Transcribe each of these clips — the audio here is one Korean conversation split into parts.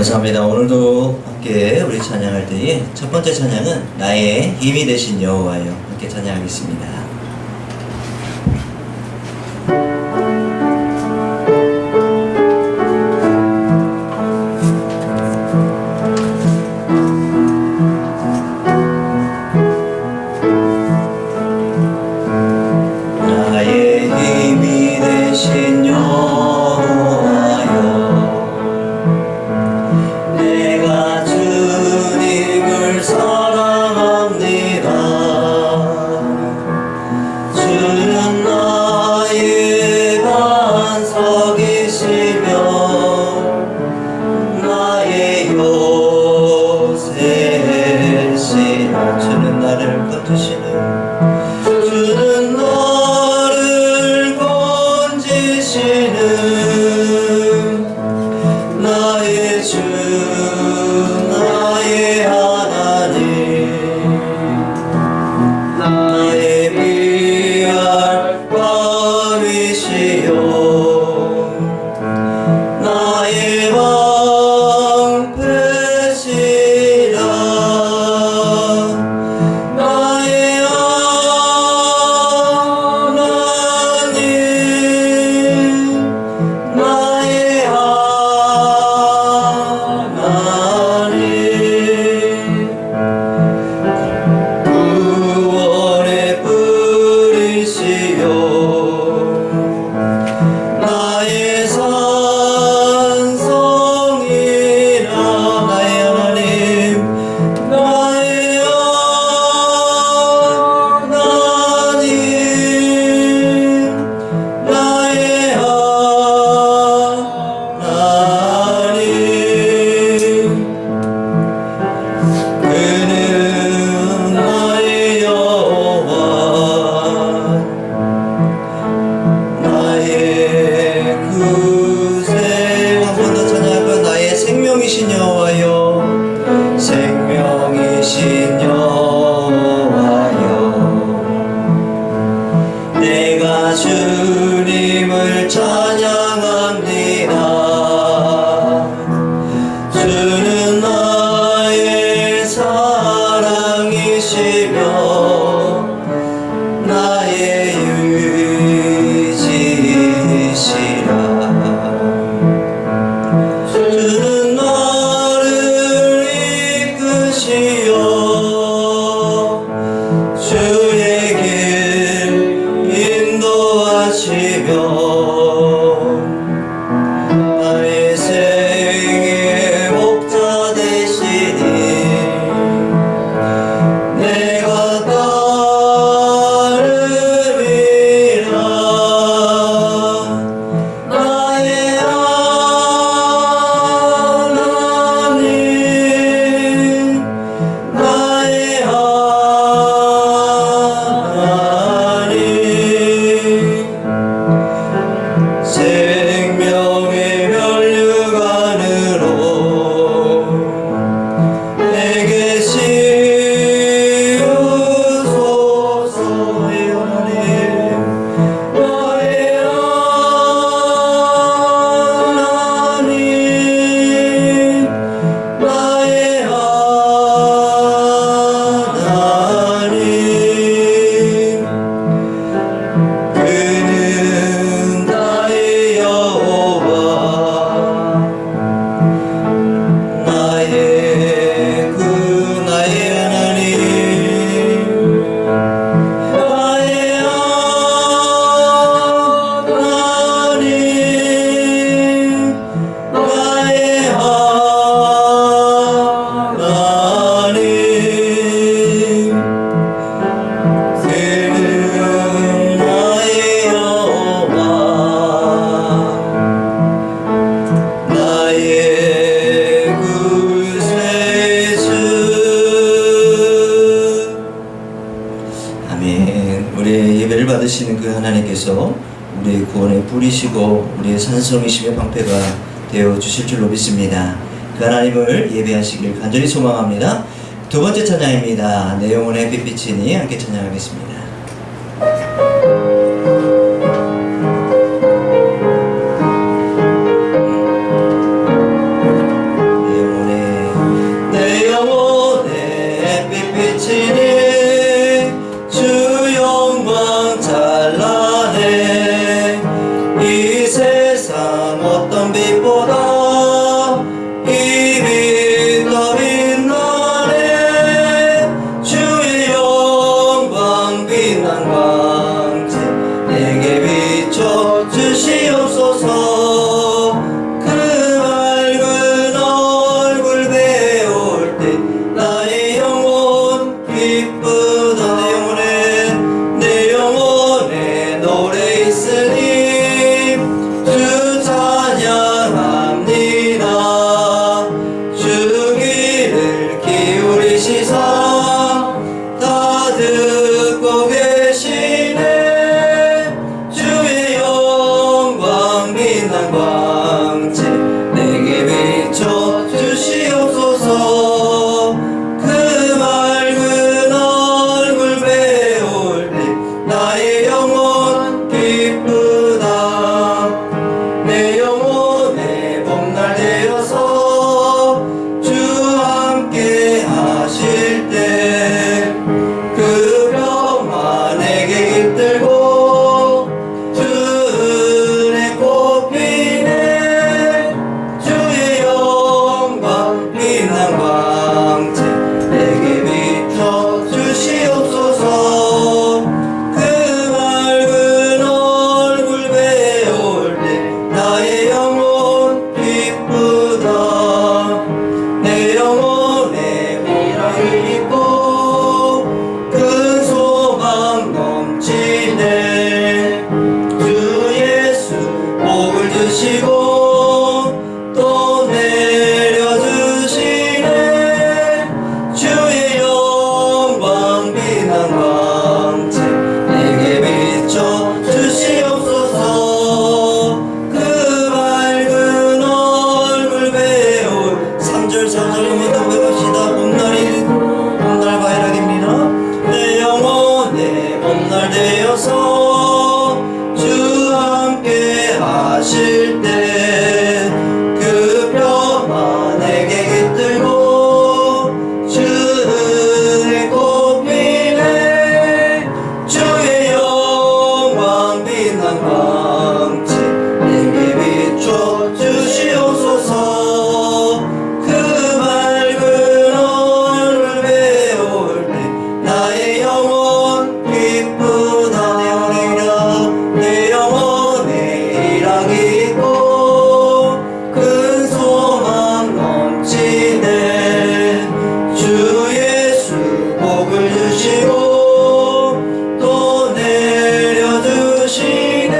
감사합니다. 오늘도 함께 우리 찬양할 때에 첫 번째 찬양은 나의 힘이 되신 여호와여 함께 찬양하겠습니다. 나의 힘이 되신 여호와여 내가 주님을 사랑합니다. 주는 나의 반석이시며 나의 요새시라. 주는 나를 거두시는 주는 나를 건지시는 나의 주 나의 하나님 나의 비할 밤이시여 나의 방패시라 나의 하나님 나의 하나님 구원의 뿌리시여 나의 산성이라 나의 하나님 나의 하나님 나의 하나님 그는 나의 여호와 나의 구세 한 번 더 찬양할까. 나의 생명이신 여호와여 생명이신 여호와여 내가 주님을 찬양합니다. 주는 나의 사랑이시며 나의 유지시라. 주는 나를 이끄시어 주의 길 인도하시며 나의 생의 목자 되시니 내가 따르리라. 나의 하나님 나의 하나님 생명의 면류관으로 내게 씌우소서. 나의 하나님 나의 하나님 나의 하나님 그는 나의 여호와 나의 나의 하나님 나의 하나님 나의 하나님 그는 나의 여호와 나의 구세주. 아멘. 우리의 예배를 받으시는 그 하나님께서 우리의 구원의 뿌리시고 우리의 산성이시며 방패가 되어 주실 줄로 믿습니다. 그 하나님을 예배하시길 간절히 소망합니다. 두 번째 찬양입니다. 내 영혼의 빛비치니 함께 찬양하겠습니다. 내 세상 어떤 빛보다 이 빛 더 빛나네. 주의 영광 빛난 광채 내게 비춰 주시옵소서. 그 맑은 얼굴 배울 때 나의 영혼 기쁘다. 내 영혼에 노래 있으니 주 찬양합니다. 주 귀를 기울이시사 다 듣고 계시네. 주의 영광 빛난 광채 내게 비춰 주시옵소서. 그 맑은 얼굴 배울 때 나의 영혼 기쁘다. 내 영혼의 봄날 되어서 주 함께 하실 때 그 평화 내게 깃들고 주 은혜 꽃피네. 주의 영광 빛난 광채 내게 비춰 주시옵소서. 그 맑은 얼굴 배울 때 나의 영혼 기쁘다. 내 영혼에 희락을 입고 큰 소망 넘치네. 주 예수 복을 주시고 또 내려주시네. 주의 영광 빛난 광채 내게 비춰 주시옵소서. 그 맑은 얼굴 배울 3절 4절 한번 더 배웁시다. 봄날 바이락입니다. 내 영혼에 봄날 되어서 주 함께 하실 때 그 평화 내게 깃들고 주 은혜 꽃피네. 주의 영광 빛난 광채 내게 비춰 주시옵소서. 그 맑은 얼굴 배울 때 나의 영혼 기쁘다. 내 영혼에 희락이 있고 큰 소망 넘치네. 주 예수 복을 주시고 또 내려주시네.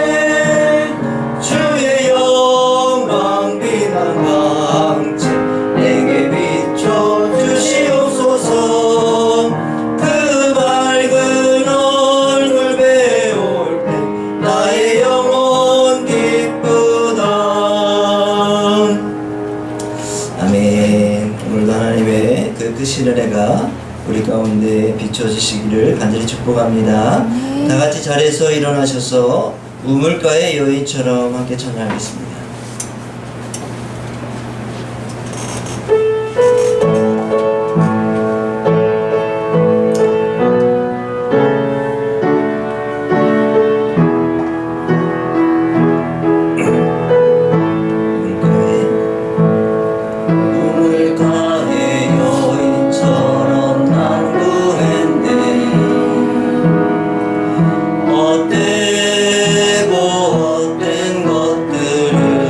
주의 영광 빛난 광채 내게 비춰 주시옵소서. 그 맑은 얼굴 배울 때 나의 영혼 기쁘다. 아멘. 오늘도 하나님의 그 크신 은혜가 우리 가운데 비춰지시기를 간절히 축복합니다. 다 같이 자리에서 일어나셔서 우물가의 여인처럼 함께 찬양하겠습니다. 우물가의 여인처럼 난 구했네. 헛되고 헛된 것들을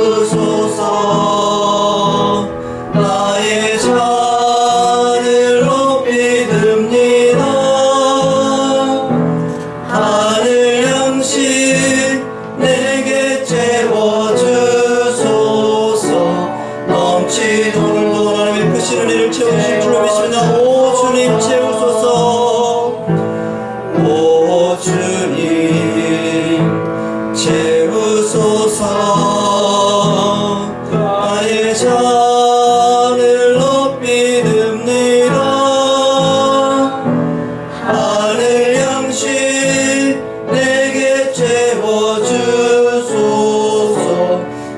채우소서. 나의 잔을 높이 듭니다. 하늘 양식 내게 채워주소서. 넘치도록 하나님의 크신 은혜를 채워주실 줄로 믿습니다. 오 주님 채우소서. 오 주님 채우소서. 나의 잔을 높이 듭니다. 하늘 양식 내게 채워주소서.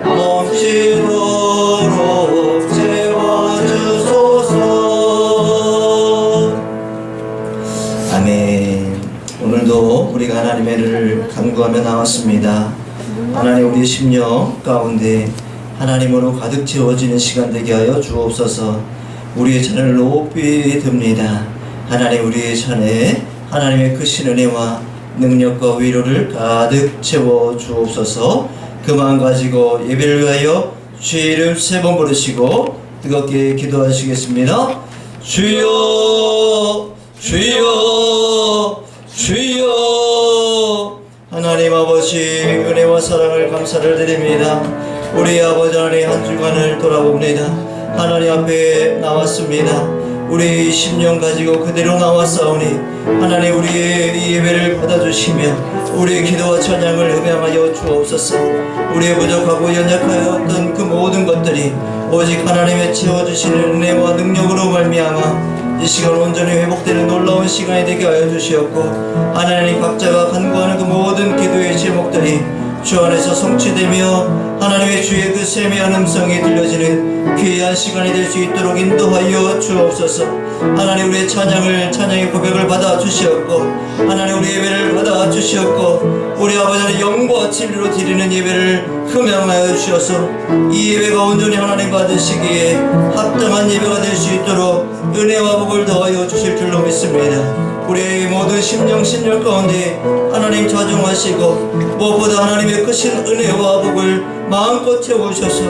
넘치도록 채워주소서. 아멘. 오늘도 우리가 하나님의 은혜를 간구하며 나왔습니다. 하나님, 우리 심령 가운데 하나님으로 가득 채워지는 시간 되게 하여 주옵소서. 우리의 잔을 높이 듭니다. 하나님, 우리의 잔에 하나님의 크신 은혜와 능력과 위로를 가득 채워 주옵소서. 그 마음 가지고 예배를 위하여 주의 이름 3번 부르시고 뜨겁게 기도하시겠습니다. 주여 주여 주여. 하나님 아버지, 은혜와 사랑을 감사를 드립니다. 우리 아버지 하나님, 한 주간을 돌아봅니다. 하나님 앞에 나왔습니다. 우리 심령 가지고 그대로 나왔사오니 하나님, 우리의 이 예배를 받아주시며 우리의 기도와 찬양을 흠양하여 주옵소서. 우리의 부족하고 연약하였던 그 모든 것들이 오직 하나님의 채워주시는 은혜와 능력으로 말미암아 이 시간 온전히 회복되는 놀라운 시간이 되게 하여 주시옵고, 하나님 각자가 간구하는 그 모든 기도의 제목들이 주 안에서 성취되며 하나님의 주의 그 세미한 음성이 들려지는 귀한 시간이 될 수 있도록 인도하여 주옵소서. 하나님, 우리의 찬양의 고백을 받아 주시옵고, 하나님 우리의 예배를 받아 주시옵고, 우리 아버지의 영과 진리로 드리는 예배를 흠양하여 주셔서 이 예배가 온전히 하나님 받으시기에 합당한 예배가 될 수 있도록 은혜와 복을 더하여 주실 줄로 믿습니다. 우리의 모든 심령 신열 가운데 하나님 좌정하시고, 무엇보다 하나님의 크신 은혜와 복을 마음껏 채우셔서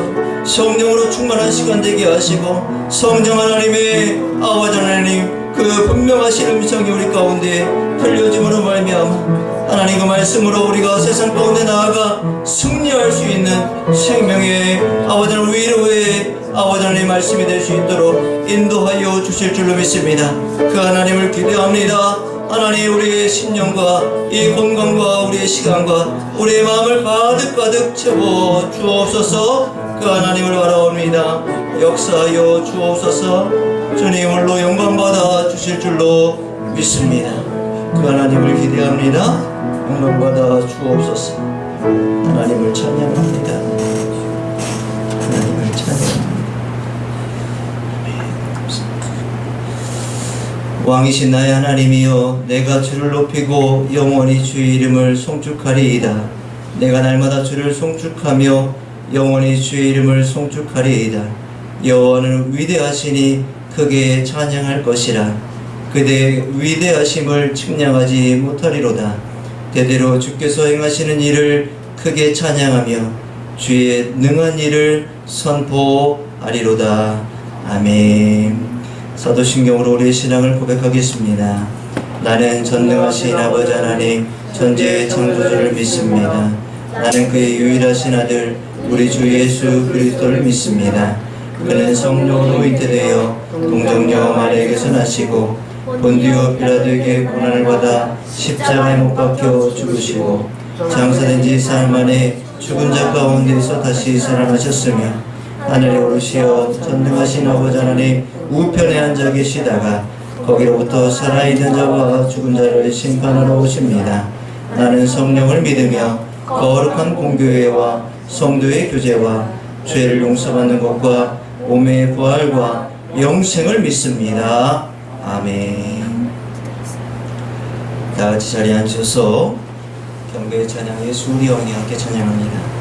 성령으로 충만한 시간 되게 하시고, 성령 하나님의 아버지 하나님 그 분명하신 음성이 우리 가운데 들려짐으로 말미암아 하나님 그 말씀으로 우리가 세상 가운데 나아가 승리할 수 있는 생명의 아버지 하나님 위로의 아버지 하나님의 말씀이 될 수 있도록 인도하여 주실 줄로 믿습니다. 그 하나님을 기대합니다. 하나님, 우리의 심령과 이 건강과 우리의 시간과 우리의 마음을 가득 채워 주옵소서. 그 하나님을 바라옵니다. 역사하여 주옵소서. 주님 홀로 영광받아 주실 줄로 믿습니다. 그 하나님을 기대합니다. 영광받아 주옵소서. 하나님을 찬양합니다. 하나님을 찬양합니다. 왕이신 나의 하나님이여, 내가 주를 높이고 영원히 주의 이름을 송축하리이다. 내가 날마다 주를 송축하며 영원히 주의 이름을 송축하리이다. 여호와는 위대하시니 크게 찬양할 것이라. 그대의 위대하심을 측량하지 못하리로다. 대대로 주께서 행하시는 일을 크게 찬양하며 주의 능한 일을 선포하리로다. 아멘. 사도신경으로 우리의 신앙을 고백하겠습니다. 나는 전능하신 아버지 하나님 전지의 창조주를 믿습니다. 나는 그의 유일하신 아들 우리 주 예수 그리스도를 믿습니다. 그는 성령으로 잉태되어 동정녀 마리아에게서 나시고 본디오 빌라도에게 고난을 받아 십자가에 못 박혀 죽으시고 장사된 지 사흘 만에 죽은 자 가운데서 다시 살아나셨으며 하늘에 오르시어 전능하신 아버지 하나님 우편에 앉아 계시다가 거기로부터 살아있는 자와 죽은 자를 심판하러 오십니다. 나는 성령을 믿으며 거룩한 공교회와 성도의 교제와 죄를 용서받는 것과 몸의 부활과 영생을 믿습니다. 아멘. 다같이 자리에 앉으셔서 경배의 찬양 예수 우리 영이 함께 찬양합니다.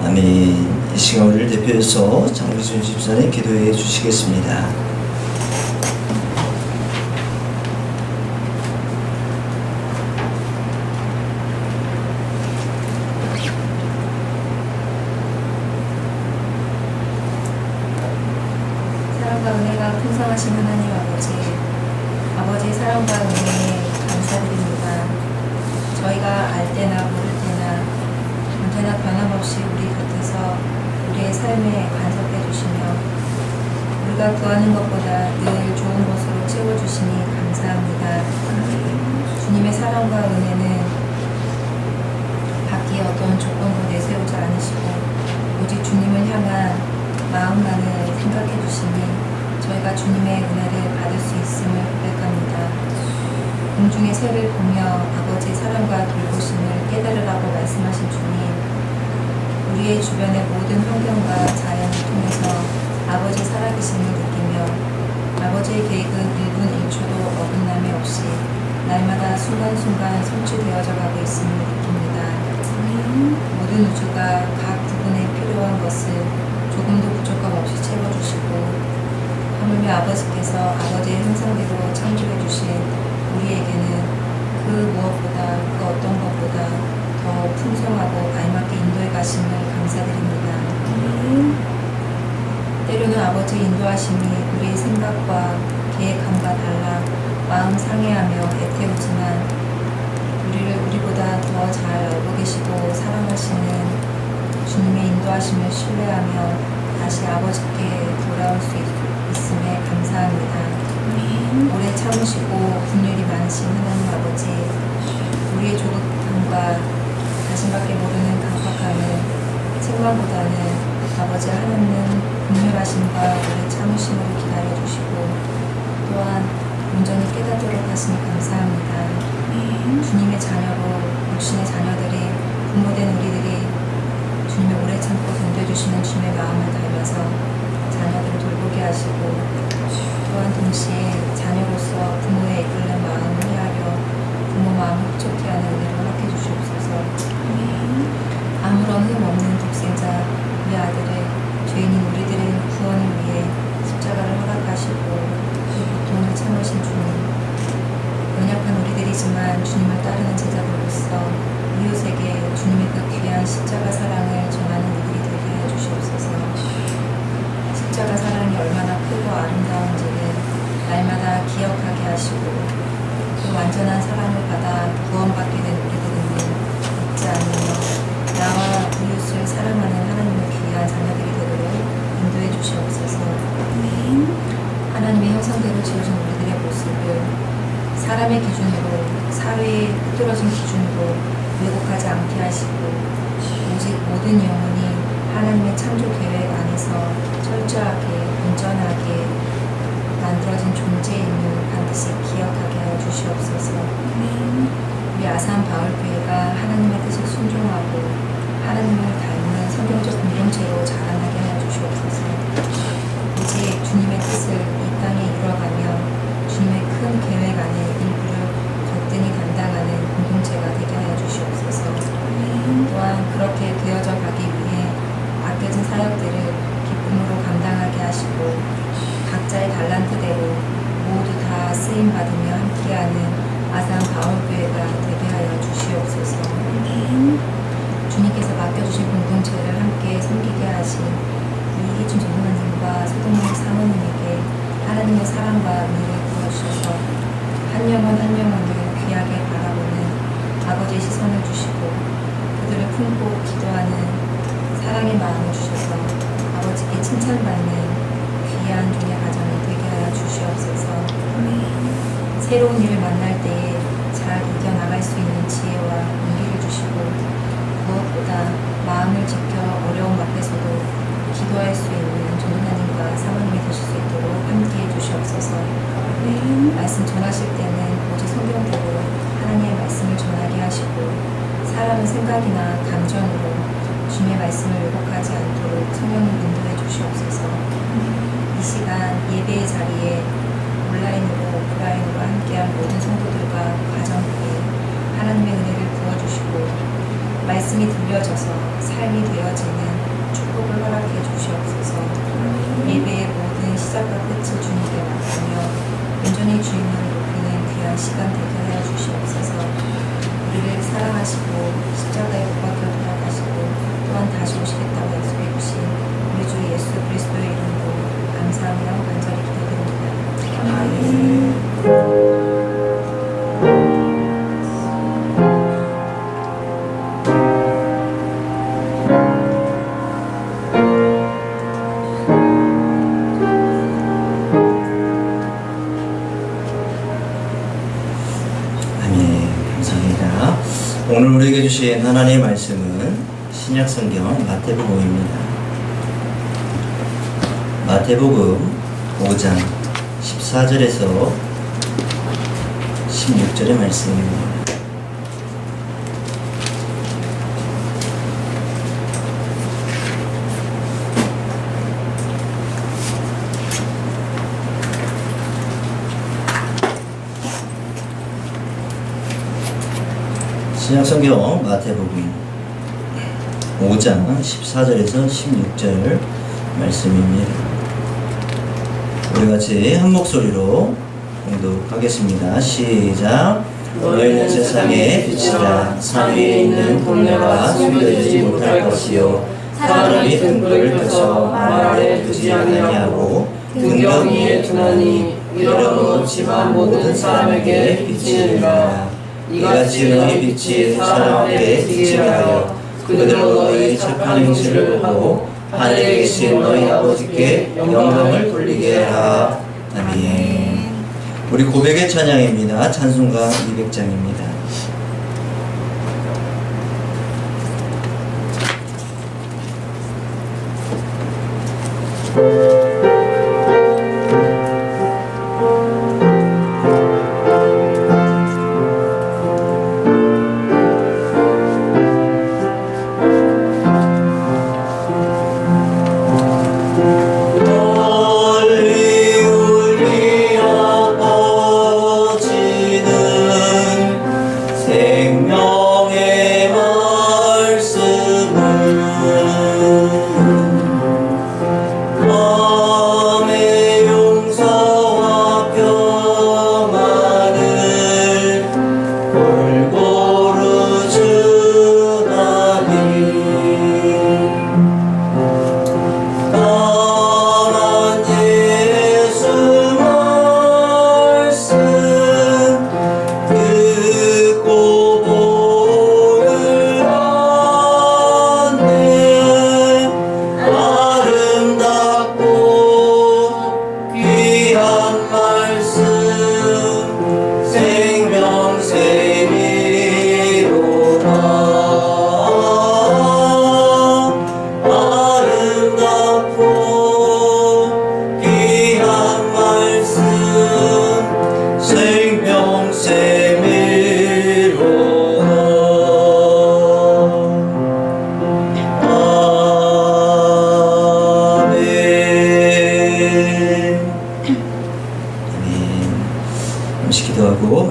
아멘. 이 시간 우리를 대표해서 장기순 집사님 기도해 주시겠습니다. 사랑과 은혜가 풍성하신 하나님 아버지, 아버지의 사랑과 은혜에 감사드립니다. 저희가 알 때나 모를 때나 언제나 변함없이 우리 곁에서 우리의 삶에 간섭해 주시며 우리가 구하는 것보다 늘 좋은 것으로 채워주시니 감사합니다. 주님의 사랑과 은혜는 밖에 어떤 조건도 내세우지 않으시고 오직 주님을 향한 마음만을 생각해 주시니 저희가 주님의 은혜를 받을 수 있음을 고백합니다. 공중의 새를 보며 아버지의 사랑과 돌보심을 깨달으라고 말씀하신 주님, 우리의 주변의 모든 환경과 자연을 통해서 아버지의 살아계심을 느끼며 아버지의 계획은 1분 1초도 어긋남이 없이 날마다 순간순간 성취되어져 가고 있음을 느낍니다. 모든 우주가 각 부분에 필요한 것을 조금도 부족함 없이 채워주시고 하물며 아버지께서 아버지의 형상대로 창조해 주신 우리에게는 그 무엇보다 그 어떤 것보다 더 풍성하고 알맞게 인도해 가심을 감사드립니다. 때로는 아버지의 인도하심이 우리의 생각과 계획함과 달라 마음 상해하며 애태우지만 우리를 우리보다 더 잘 알고 계시고 사랑하시는 주님의 인도하심을 신뢰하며 다시 아버지께 돌아올 수 있음에 감사합니다. 오래 참으시고 긍휼이 많으신 하나님 아버지, 우리의 조급함과 자신밖에 모르는 강박함은 책망보다는 아버지 하나님은 긍휼하심과 오래 참으심으로 기다려주시고 또한 온전히 깨닫도록 하시니 감사합니다. 주님의 자녀로 육신의 자녀들이 부모된 우리들이 주님의 오래 참고 견뎌주시는 주님의 마음을 닮아서 자녀들을 돌보게 하시고 또한 동시에 자녀로서 부모의 이끌는 마음을 헤아려 부모 마음을 흡족해 하는 은혜를 허락해 주시옵소서. 아무런 흠 없는 독생자 우리 아들의 죄인인 우리들의 구원을 위해 십자가를 허락하시고 그 고통을 참으신 주님, 연약한 우리들이지만 주님을 따르는 제자들로서 이웃에게 주님의 그 귀한 십자가 사랑을 전하는 이들이 되게 하여 주시옵소서. 십자가 사랑이 얼마나 크고 아름다운지를 날마다 기억하게 하시고 그 완전한 사랑을 받아 구원받게 된 우리들은 잊지 않으며 나와 이웃을 사랑하는 하나님의 귀한 자녀들이 되도록 인도해 주시옵소서. 하나님의 형상대로 지어진 우리들의 모습을 사람의 기준으로, 사회의 흐트러진 기준으로 왜곡하지 않게 하시고 오직 모든 영혼이 하나님의 창조 계획 안에서 철저하게, 온전하게 만들어진 존재임을 반드시 기억하게 하여 주시옵소서. 우리 아산 바울교회가 하나님의 뜻을 순종하고 하나님을 닮은 성경적 공동체로 자라나게 하여 주시옵소서. 오직 주님의 뜻을 이 땅에 이뤄가며 주님의 큰 계획 안에 일부를 거뜬히 감당하는 공동체가 되게 하여 주시옵소서. 또한 그렇게 되어져 가기 위해 맡겨진 사역들을 기쁨으로 감당하게 하시고 각자의 달란트대로 모두 다 쓰임받으며 함께하는 아산 바울교회가 되게 하여 주시옵소서. 주님께서 맡겨주신 공동체를 함께 섬기게 하신 이희준 전도사님과 서동민 사모님에게 하나님의 사랑과 은혜를 부어주셔서 한 영혼 한 영혼을 귀하게 바라보는 아버지의 시선을 주시고 그들을 품고 기도하는 사랑의 마음을 주셔서 아버지께 칭찬받는 귀한 종의 가정이 되게 하여 주시옵소서. 새로운 일을 만날 때에 잘 이겨나갈 수 있는 지혜와 용기를 주시고 무엇보다 마음을 지켜 어려움 앞에서도 기도할 수 있는 전도사님과 사모님이 되실 수 있도록 함께해 주시옵소서. 말씀 전하실 때는 오직 성경대로 하나님의 말씀을 전하게 하시고 사람의 생각이나 감정으로 주님의 말씀을 왜곡하지 않도록 성령을 인도해 주시옵소서. 이 시간 예배의 자리에 온라인으로 오프라인으로 함께한 모든 성도들과 가정들이 하나님의 은혜를 부어주시고 말씀이 들려져서 삶이 되어지는 축복을 허락해 주시옵소서. 예배의 모든 시작과 끝을 주님께 맡기며 온전히 주님을 높이는 귀한 시간 되게 하여 주시옵소서. 우리를 사랑하시고 십자가에 못 박혀 돌아가시고 또한 다시 오시겠다고 약속해 주신 우리 주 예수 그리스도의 이름으로 감사하며 간절히 기도드립니다. 아멘. 감사합니다. 오늘 우리에게 주신 하나님의 말씀은 신약성경 마태복음입니다. 마태복음 5장 14절에서 16절의 말씀입니다. 신약성경 마태복음 5장 14절에서 16절 말씀입니다. 우리 같이 한 목소리로 공독하겠습니다. 시작. 너희는 세상의 빛이라. 산 위에 있는 동네가 숨겨지지 못할 것이요 사람이 등불을 켜서 말 아래 두지 아니하고 등경 위에 두나니 이러므로 지만 모든 사람에게 비치느니라. 이같이 너희 빛이 사람 앞에 비치게 하여 그들로 너희 착한 행실을 보고 하늘에 계신 너희 아버지께 영광을 돌리게 하라. 아멘. 우리 고백의 찬양입니다. 찬송가 200장입니다.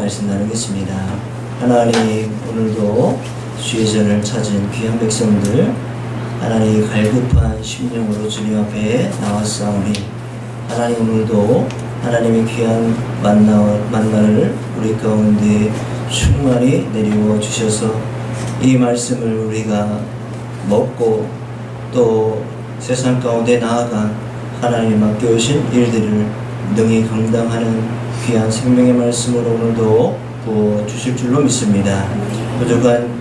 말씀 나누겠습니다. 하나님, 오늘도 주의 전을 찾은 귀한 백성들, 하나님 갈급한 심령으로 주님 앞에 나왔사오니 하나님, 오늘도 하나님의 귀한 만나를 우리 가운데 충만히 내리워 주셔서 이 말씀을 우리가 먹고 또 세상 가운데 나아가 하나님 맡겨오신 일들을 능히 감당하는 귀한 생명의 말씀으로 오늘도 부어주실 줄로 믿습니다. 부족한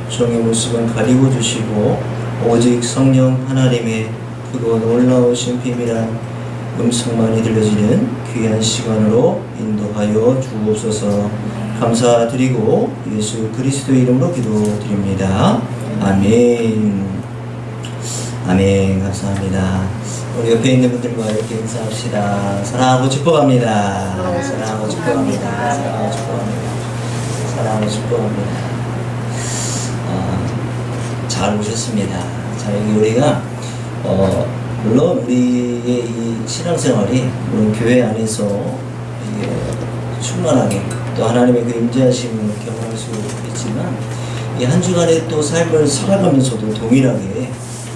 종의 모습은 가리고 주시고 오직 성령 하나님의 크고 놀라우신 비밀한 음성만이 들려지는 귀한 시간으로 인도하여 주옵소서. 감사드리고 예수 그리스도의 이름으로 기도드립니다. 아멘. 아멘. 감사합니다. 우리 옆에 있는 분들과 이렇게 인사합시다. 사랑하고 축복합니다. 사랑하고 축복합니다. 사랑하고 축복합니다. 사랑하고 축복합니다. 잘 오셨습니다. 자, 여기 우리가 물론 우리의 이 신앙생활이 물론 교회 안에서 이게 충만하게 또 하나님의 그 임재하심을 경험할 수 있지만 이 한 주간의 또 삶을 살아가면서도 동일하게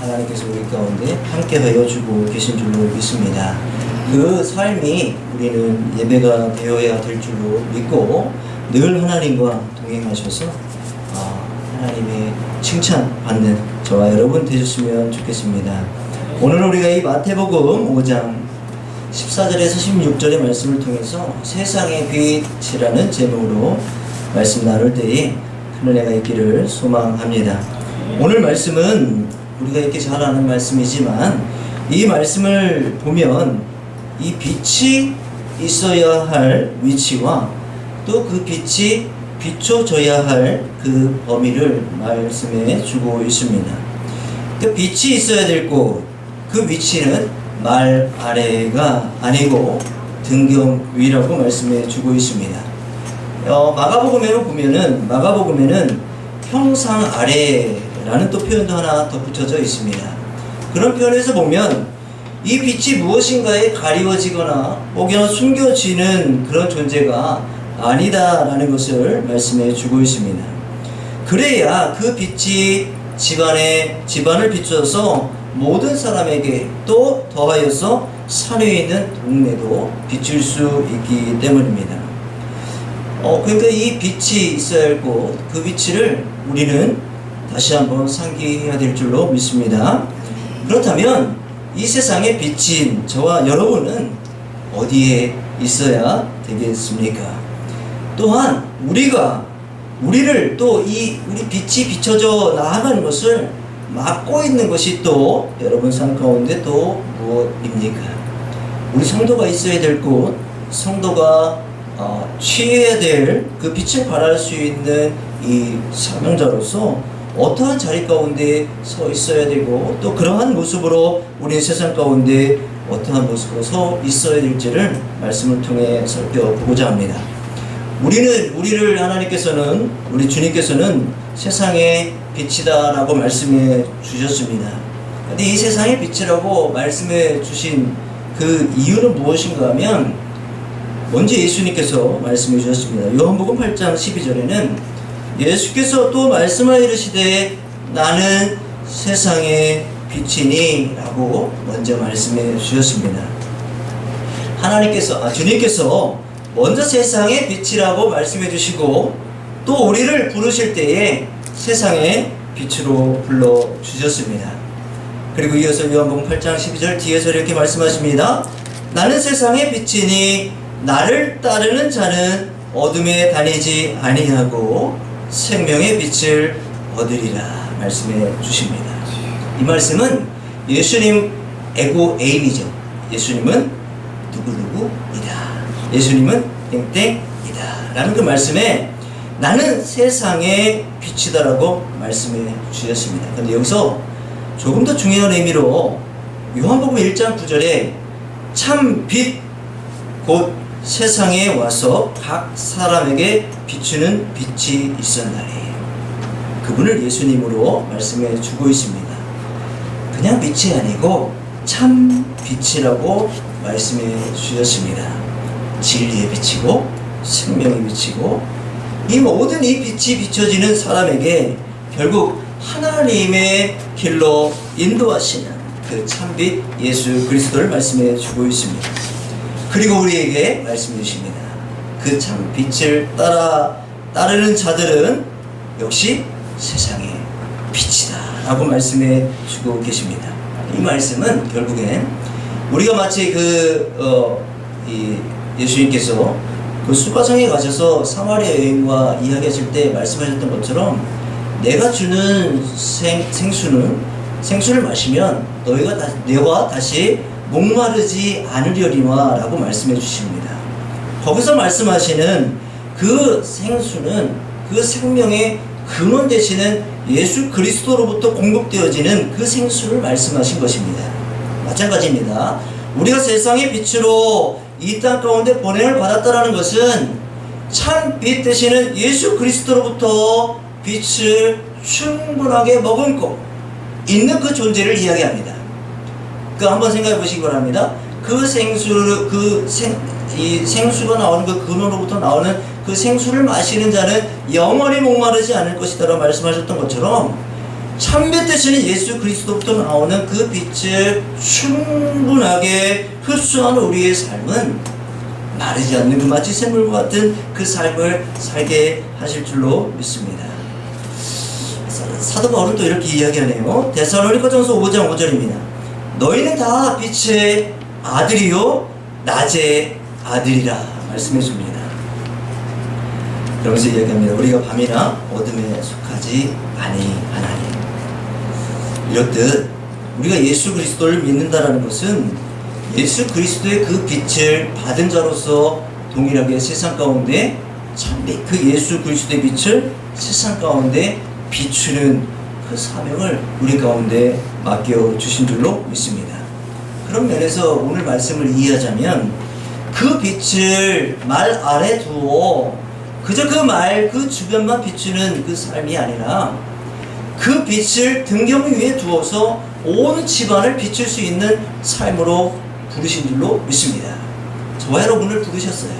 하나님께서 우리 가운데 함께 하여주고 계신 줄로 믿습니다. 그 삶이 우리는 예배가 되어야 될 줄로 믿고 늘 하나님과 동행하셔서 하나님의 칭찬받는 저와 여러분 되셨으면 좋겠습니다. 오늘 우리가 이 마태복음 5장 14절에서 16절의 말씀을 통해서 세상의 빛이라는 제목으로 말씀 나눌 때에 큰 은혜가 있기를 소망합니다. 오늘 말씀은 우리가 이렇게 잘 아는 말씀이지만 이 말씀을 보면 이 빛이 있어야 할 위치와 또 그 빛이 비춰져야 할 그 범위를 말씀해 주고 있습니다. 그 빛이 있어야 될 곳, 그 위치는 말 아래가 아니고 등경 위라고 말씀해 주고 있습니다. 마가복음에는 형상 아래라는 또 표현도 하나 더 붙여져 있습니다. 그런 표현에서 보면 이 빛이 무엇인가에 가리워지거나 혹여나 숨겨지는 그런 존재가 아니다라는 것을 말씀해 주고 있습니다. 그래야 그 빛이 집안을 비춰서 모든 사람에게 또 더하여서 산 위에 있는 동네도 비출 수 있기 때문입니다. 그러니까 이 빛이 있어야 할 곳, 그 위치를 우리는 다시 한번 상기해야 될 줄로 믿습니다. 그렇다면 이 세상의 빛인 저와 여러분은 어디에 있어야 되겠습니까? 또한 우리를 또 우리 빛이 비춰져 나아가는 것을 막고 있는 것이 또 여러분 삶 가운데 또 무엇입니까? 우리 성도가 있어야 될 곳, 성도가 취해야 될 그 빛을 발할 수 있는 이 사명자로서 어떠한 자리 가운데 서 있어야 되고 또 그러한 모습으로 우리 세상 가운데 어떠한 모습으로 서 있어야 될지를 말씀을 통해 살펴보고자 합니다. 우리를 하나님께서는, 우리 주님께서는 세상의 빛이다라고 말씀해 주셨습니다. 근데 이 세상의 빛이라고 말씀해 주신 그 이유는 무엇인가 하면 먼저 예수님께서 말씀해 주셨습니다. 요한복음 8장 12절에는 예수께서 또 말씀하여 이르시되 나는 세상의 빛이니 라고 먼저 말씀해 주셨습니다. 주님께서 먼저 세상의 빛이라고 말씀해 주시고 또 우리를 부르실 때에 세상의 빛으로 불러주셨습니다. 그리고 이어서 요한복음 8장 12절 뒤에서 이렇게 말씀하십니다. 나는 세상의 빛이니 나를 따르는 자는 어둠에 다니지 아니하고 생명의 빛을 얻으리라 말씀해 주십니다. 이 말씀은 예수님 에고에임이죠. 예수님은 누구누구이다. 예수님은 땡땡이다 라는 그 말씀에 나는 세상의 빛이다라고 말씀해 주셨습니다. 그런데 여기서 조금 더 중요한 의미로 요한복음 1장 9절에 참 빛 곧 세상에 와서 각 사람에게 비추는 빛이 있었나니 그분을 예수님으로 말씀해 주고 있습니다. 그냥 빛이 아니고 참 빛이라고 말씀해 주셨습니다. 진리의 빛이고 생명의 빛이고 이 모든 이 빛이 비춰지는 사람에게 결국 하나님의 길로 인도하시는 그 참빛 예수 그리스도를 말씀해 주고 있습니다. 그리고 우리에게 말씀해 주십니다. 그 참빛을 따르는 자들은 역시 세상의 빛이다 라고 말씀해 주고 계십니다. 이 말씀은 결국엔 우리가 마치 예수님께서 그 수가성에 가셔서 사마리아 여인과 이야기하실 때 말씀하셨던 것처럼 내가 주는 생수를 마시면 너희가 다시 목마르지 않으려니와 라고 말씀해 주십니다. 거기서 말씀하시는 그 생수는 그 생명의 근원 되시는 예수 그리스도로부터 공급되어지는 그 생수를 말씀하신 것입니다. 마찬가지입니다. 우리가 세상의 빛으로 이 땅 가운데 보냄을 받았다는 것은 참 빛 되시는 예수 그리스도로부터 빛을 충분하게 머금고 있는 그 존재를 이야기합니다. 한번 생각해 보시기 바랍니다. 이 생수가 나오는 그 근원으로부터 나오는 그 생수를 마시는 자는 영원히 목마르지 않을 것이다라고 말씀하셨던 것처럼 참빛 되시는 예수 그리스도부터 나오는 그 빛을 충분하게 흡수하는 우리의 삶은 마르지 않는 그 마치 샘물과 같은 그 삶을 살게 하실 줄로 믿습니다. 사도 바울은 또 이렇게 이야기하네요. 데살로니가전서 5장 5절입니다. 너희는 다 빛의 아들이요 낮의 아들이라 말씀해 줍니다. 그러면서 이야기합니다. 우리가 밤이나 어둠에 속하지 아니하나니. 이렇듯 우리가 예수 그리스도를 믿는다라는 것은 예수 그리스도의 그 빛을 받은 자로서 동일하게 세상 가운데 참빛 그 예수 그리스도의 빛을 세상 가운데 비추는 그 사명을 우리 가운데 맡겨 주신 줄로 믿습니다. 그런 면에서 오늘 말씀을 이해하자면 그 빛을 말 아래 두어 그저 그 말 그 주변만 비추는 그 삶이 아니라 그 빛을 등경 위에 두어서 온 집안을 비출 수 있는 삶으로 부르신 줄로 믿습니다. 저와 여러분을 부르셨어요.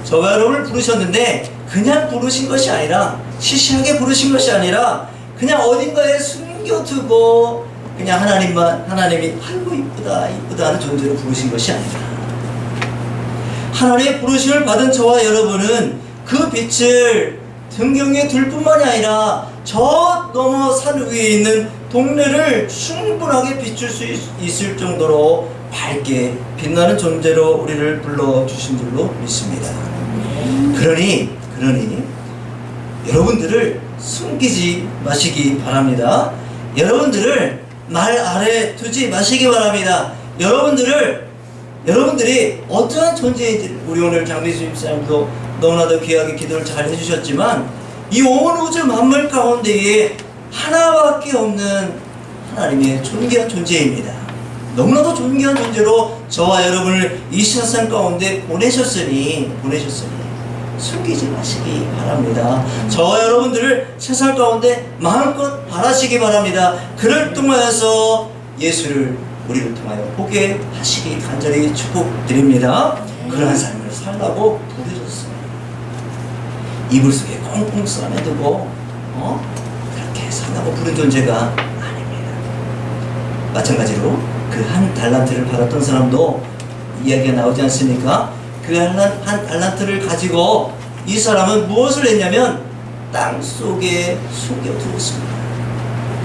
저와 여러분을 부르셨는데 그냥 부르신 것이 아니라 시시하게 부르신 것이 아니라 그냥 어딘가에 숨겨두고 그냥 하나님이 아이고 이쁘다 하는 존재로 부르신 것이 아니라 하나님의 부르심을 받은 저와 여러분은 그 빛을 등경 위에 둘 뿐만이 아니라 저 너머 산 위에 있는 동네를 충분하게 비출 수 있을 정도로 밝게 빛나는 존재로 우리를 불러주신 줄로 믿습니다. 그러니 여러분들을 숨기지 마시기 바랍니다. 여러분들을 말 아래 두지 마시기 바랍니다. 여러분들이 어떠한 존재인지 우리 오늘 장미수 집사님도 너무나도 귀하게 기도를 잘 해주셨지만 이 온 우주 만물 가운데에 하나밖에 없는 하나님의 존귀한 존재입니다. 너무나도 존귀한 존재로 저와 여러분을 이 세상 가운데 보내셨으니 숨기지 마시기 바랍니다. 저와 여러분들을 세상 가운데 마음껏 바라시기 바랍니다. 그를 통하여서 예수를 우리를 통하여 보게 하시기 간절히 축복드립니다. 그러한 삶을 살라고 부르셨습니다. 이불 속에 꽁꽁 싸매두고 그렇게 살라고 부른 존재가 아닙니다. 마찬가지로 그 한 달란트를 받았던 사람도 이야기가 나오지 않습니까? 그 한 달란트를 가지고 이 사람은 무엇을 했냐면 땅 속에 숨겨두었습니다.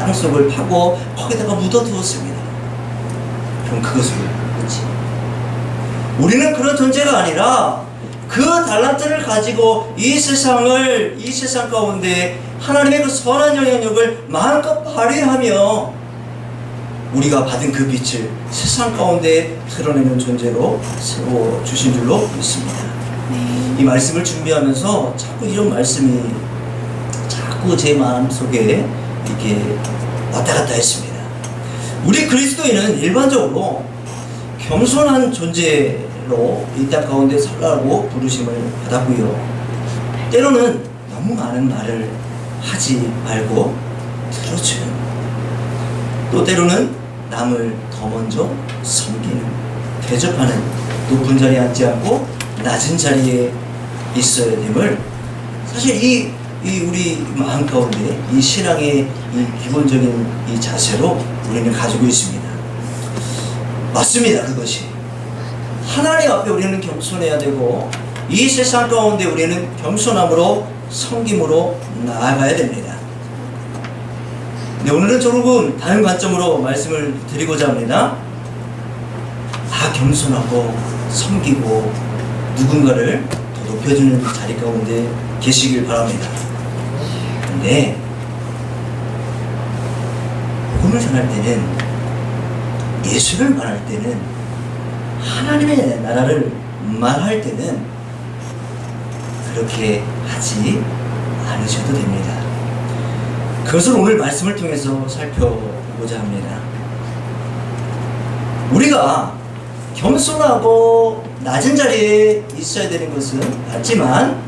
땅 속을 파고 거기다가 묻어두었습니다. 그럼 그것을 뭐지? 우리는 그런 존재가 아니라 그 달란트를 가지고 이 세상 가운데 하나님의 그 선한 영향력을 마음껏 발휘하며 우리가 받은 그 빛을 세상 가운데 드러내는 존재로 세워주신 줄로 믿습니다. 이 말씀을 준비하면서 자꾸 이런 말씀이 자꾸 제 마음속에 이렇게 왔다 갔다 했습니다. 우리 그리스도인은 일반적으로 겸손한 존재로 이 땅 가운데 살라고 부르심을 받았고요. 때로는 너무 많은 말을 하지 말고 들어주는, 또 때로는 남을 더 먼저 섬기는, 대접하는, 높은 자리에 앉지 않고 낮은 자리에 있어야 됨을, 사실 이 우리 마음 가운데 이 신앙의 이 기본적인 이 자세로 우리는 가지고 있습니다. 맞습니다. 그것이 하나님 앞에 우리는 겸손해야 되고 이 세상 가운데 우리는 겸손함으로 섬김으로 나아가야 됩니다. 네, 오늘은 조금 다른 관점으로 말씀을 드리고자 합니다. 다 겸손하고 섬기고 누군가를 더 높여주는 자리 가운데 계시길 바랍니다. 근데 복음을 전할 때는, 예수를 말할 때는, 하나님의 나라를 말할 때는 그렇게 하지 않으셔도 됩니다. 그것을 오늘 말씀을 통해서 살펴보고자 합니다. 우리가 겸손하고 낮은 자리에 있어야 되는 것은 맞지만,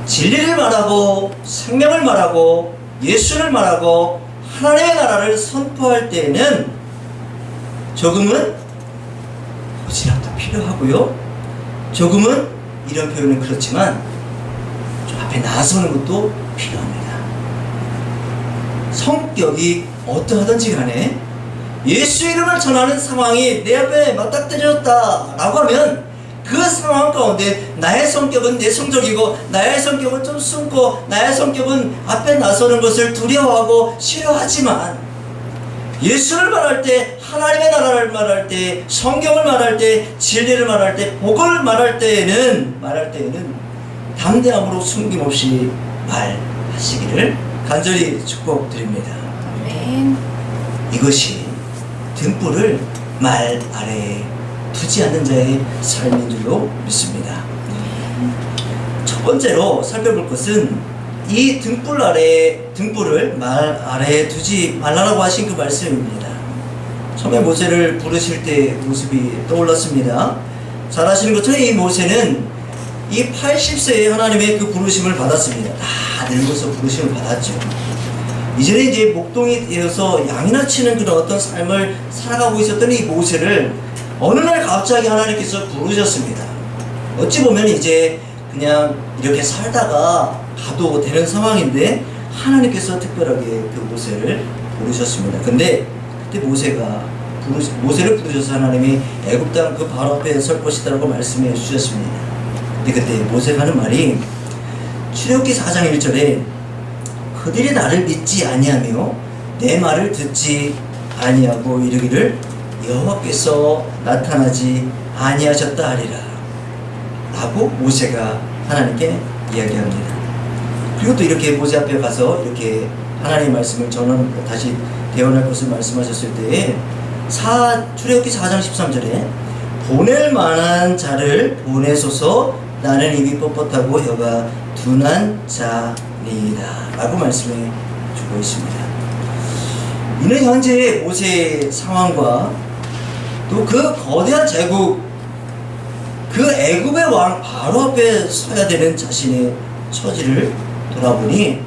진리를 말하고 생명을 말하고 예수를 말하고 하나님의 나라를 선포할 때에는 조금은 호지락도 필요하고요, 조금은, 이런 표현은 그렇지만 좀 앞에 나서는 것도 필요합니다. 성격이 어떠하든지 간에 예수 이름을 전하는 상황이 내 앞에 맞닥뜨려졌다 라고 하면 그 상황 가운데 나의 성격은 내성적이고 나의 성격은 좀 숨고 나의 성격은 앞에 나서는 것을 두려워하고 싫어하지만 예수를 말할 때, 하나님의 나라를 말할 때, 성경을 말할 때, 진리를 말할 때, 복을 말할 때에는 담대함으로 숨김없이 말하시기를 간절히 축복드립니다. 아멘. 이것이 등불을 말 아래에 두지 않는 자의 삶인 줄로 믿습니다. 첫 번째로 살펴볼 것은 이 등불을 말 아래에 두지 말라고 하신 그 말씀입니다. 처음에 모세를 부르실 때 모습이 떠올랐습니다. 잘 아시는 것처럼 이 모세는 이 80세에 하나님의 그 부르심을 받았습니다. 다 늙어서 부르심을 받았죠. 이전에 이제 목동이 되어서 양이나 치는 그런 어떤 삶을 살아가고 있었던 이 모세를 어느 날 갑자기 하나님께서 부르셨습니다. 어찌 보면 이제 그냥 이렇게 살다가 가도 되는 상황인데 하나님께서 특별하게 그 모세를 부르셨습니다. 근데 그때 모세를 부르셔서 하나님이 애굽 땅 그 바로 앞에 설 것이다라고 말씀해 주셨습니다. 근데 그때 모세가 하는 말이 출애굽기 4장 1절에 그들이 나를 믿지 아니하며 내 말을 듣지 아니하고 이르기를 여호와께서 나타나지 아니하셨다 하리라 라고 모세가 하나님께 이야기합니다. 그리고 또 이렇게 모세 앞에 가서 이렇게 하나님의 말씀을 다시 대언할 것을 말씀하셨을 때에 출애굽기 4장 13절에 보낼 만한 자를 보내소서 나는 입이 뻣뻣하고 혀가 둔한 자니이다 라고 말씀해 주고 있습니다. 이는 현재의 모세의 상황과 또 그 거대한 제국, 그 애굽의 왕 바로 앞에 서야 되는 자신의 처지를 돌아보니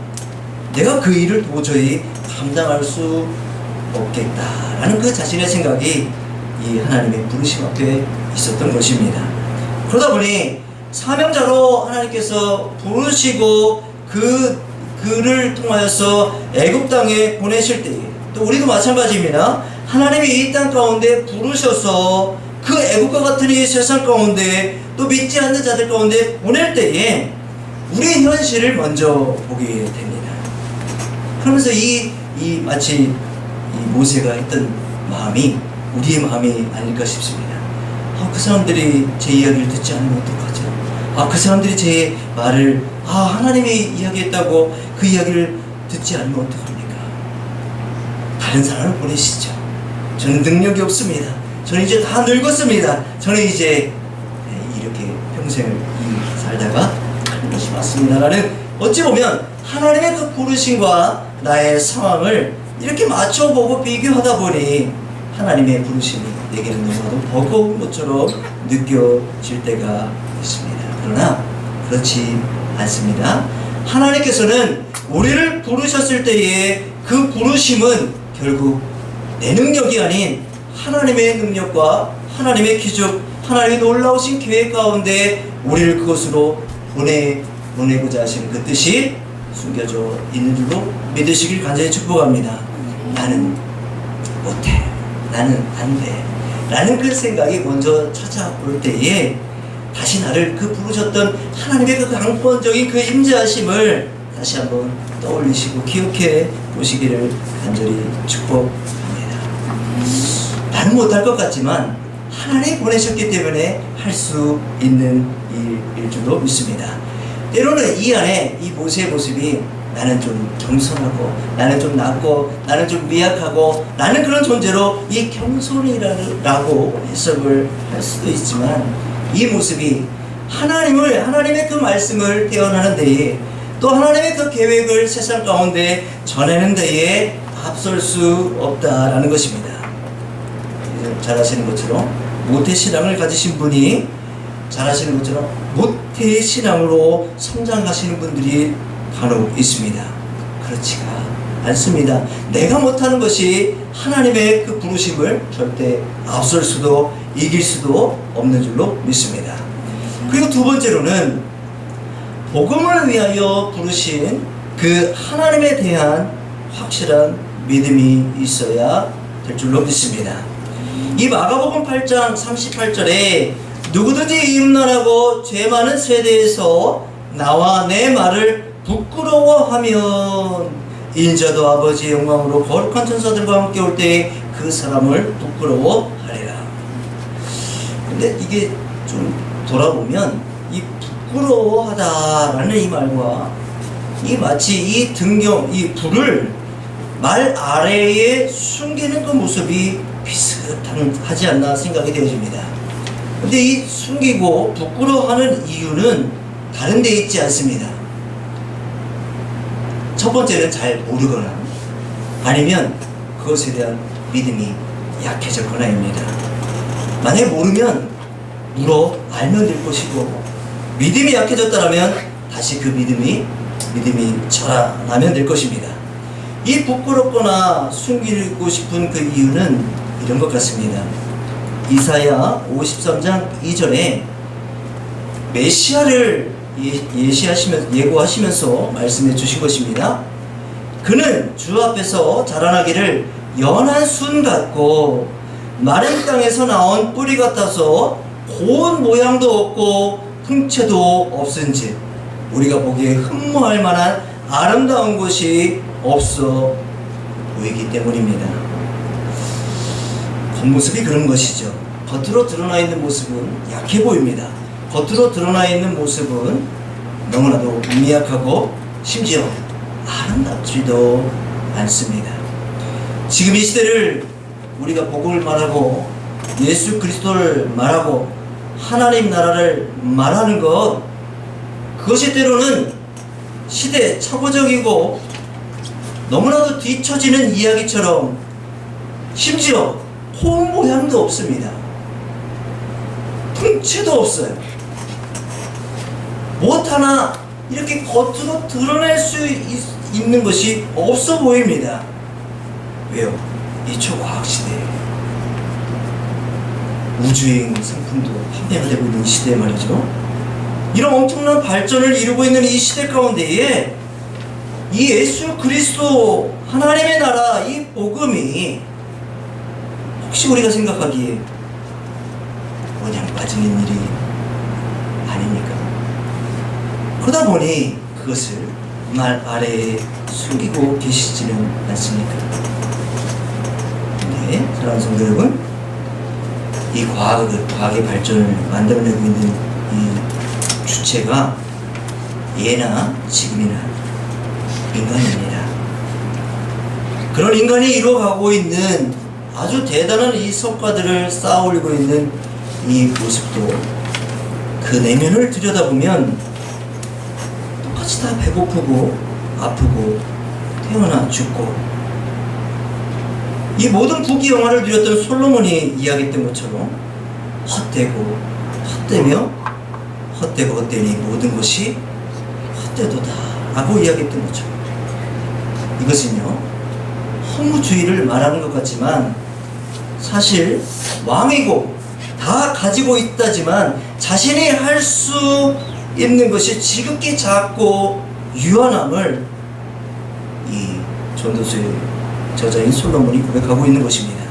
내가 그 일을 도저히 감당할 수 없겠다라는 그 자신의 생각이 이 하나님의 부르심 앞에 있었던 것입니다. 그러다 보니 사명자로 하나님께서 부르시고 그를 통하여서 애굽 땅에 보내실 때에 또 우리도 마찬가지입니다. 하나님이 이 땅 가운데 부르셔서 그 애국과 같은 이 세상 가운데 또 믿지 않는 자들 가운데 보낼 때에 우리의 현실을 먼저 보게 됩니다. 그러면서 마치 이 모세가 했던 마음이 우리의 마음이 아닐까 싶습니다. 그 사람들이 제 이야기를 듣지 않으면 어떡하죠? 그 사람들이 제 말을 하나님이 이야기했다고 그 이야기를 듣지 않으면 어떡합니까? 다른 사람을 보내시죠. 저는 능력이 없습니다. 저는 이제 다 늙었습니다. 저는 이제 이렇게 평생을 살다가 하는 것이 맞습니다. 라는 어찌 보면 하나님의 그 부르심과 나의 상황을 이렇게 맞춰보고 비교하다 보니 하나님의 부르심이 내게는 너무나도 버거운 것처럼 느껴질 때가 있습니다. 그러나 그렇지 않습니다. 하나님께서는 우리를 부르셨을 때에 그 부르심은 결국 내 능력이 아닌 하나님의 능력과 하나님의 기적, 하나님의 놀라우신 계획 가운데 우리를 그것으로 보내고자 하시는 그 뜻이 숨겨져 있는 줄로 믿으시길 간절히 축복합니다. 나는 못해, 나는 안 돼 라는 그 생각이 먼저 찾아올 때에 다시 나를 그 부르셨던 하나님의 그 강권적인 그 임재하심을 다시 한번 떠올리시고 기억해 보시기를 간절히 축복합니다. 나는 못할 것 같지만 하나님이 보내셨기 때문에 할 수 있는 일일 줄로 믿습니다. 때로는 이 안에 이 모세의 모습이 나는 좀 겸손하고 나는 좀 낮고 나는 좀 미약하고 나는 그런 존재로 이 겸손이라고 해석을 할 수도 있지만 이 모습이 하나님의 그 말씀을 대언하는 데에 또 하나님의 그 계획을 세상 가운데 전하는 데에 앞설 수 없다라는 것입니다. 잘 아시는 것처럼 모태신앙을 가지신 분이 잘 아시는 것처럼 모태신앙으로 성장하시는 분들이 간혹 있습니다. 그렇지가 않습니다. 내가 못하는 것이 하나님의 그 부르심을 절대 앞설 수도 이길 수도 없는 줄로 믿습니다. 그리고 두 번째로는 복음을 위하여 부르신 그 하나님에 대한 확실한 믿음이 있어야 될 줄로 믿습니다. 이 마가복음 8장 38절에 누구든지 이웃나라고 죄 많은 세대에서 나와 내 말을 부끄러워하면 인자도 아버지의 영광으로 거룩한 천사들과 함께 올 때에 그 사람을 부끄러워하리라. 근데 이게 좀 돌아보면 이 부끄러워하다라는 이 말과 이 마치 이 등경, 이 불을 말 아래에 숨기는 그 모습이 비슷하지 않나 생각이 되어집니다. 근데 이 숨기고 부끄러워하는 이유는 다른 데 있지 않습니다. 첫 번째는 잘 모르거나 아니면 그것에 대한 믿음이 약해졌거나입니다. 만약에 모르면 물어 알면 될 것이고, 믿음이 약해졌다면 다시 그 믿음이 자라나면 될 것입니다. 이 부끄럽거나 숨기고 싶은 그 이유는 이런 것 같습니다. 이사야 53장 2절에 메시아를 예고하시면서 말씀해 주신 것입니다. 그는 주 앞에서 자라나기를 연한 순 같고 마른 땅에서 나온 뿌리 같아서 고운 모양도 없고 풍채도 없은즉 우리가 보기에 흠모할 만한 아름다운 것이 없어 보이기 때문입니다. 겉모습이 그런 것이죠. 겉으로 드러나 있는 모습은 약해 보입니다. 겉으로 드러나 있는 모습은 너무나도 미약하고 심지어 아름답지도 않습니다. 지금 이 시대를 우리가 복음을 말하고 예수 그리스도를 말하고 하나님 나라를 말하는 것, 그것이 때로는 시대 착오적이고 너무나도 뒤처지는 이야기처럼 심지어 폼 모양도 없습니다. 풍채도 없어요. 무엇 하나 이렇게 겉으로 드러낼 수 있는 것이 없어 보입니다. 왜요? 이 초과학시대에 우주여행 상품도 판매가 되고 있는 시대에 말이죠. 이런 엄청난 발전을 이루고 있는 이 시대 가운데에 이 예수 그리스도 하나님의 나라 이 복음이 혹시 우리가 생각하기에 그냥 빠지는 일이 아닙니까? 그러다 보니 그것을 말 아래에 숨기고 계시지는 않습니까? 네, 사랑하는 성도 여러분, 이 과학의 발전을 만들어내고 있는 이 주체가 예나 지금이나 인간입니다. 그런 인간이 이루어가고 있는 아주 대단한 이 성과들을 쌓아 올리고 있는 이 모습도 그 내면을 들여다보면 똑같이 다 배고프고 아프고 태어나 죽고, 이 모든 부귀영화를 누렸던 솔로몬이 이야기했던 것처럼 헛되고 헛되니 모든 것이 헛되도다 라고 이야기했던 것처럼, 이것은요 허무주의를 말하는 것 같지만 사실 왕이고 다 가지고 있다지만 자신이 할 수 있는 것이 지극히 작고 유한함을 이 전도서의 저자인 솔로몬이 고백하고 있는 것입니다.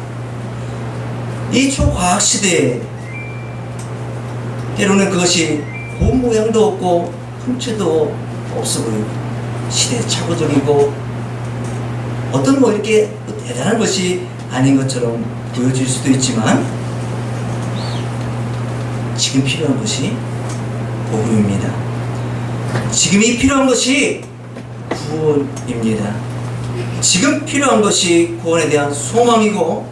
이 초과학 시대에 때로는 그것이 본 모양도 없고 풍채도 없어 보이고 시대 착오적이고 어떤 이렇게 대단한 것이 아닌 것처럼 보여질 수도 있지만, 지금 필요한 것이 복음입니다. 지금이 필요한 것이 구원입니다. 지금 필요한 것이 구원에 대한 소망이고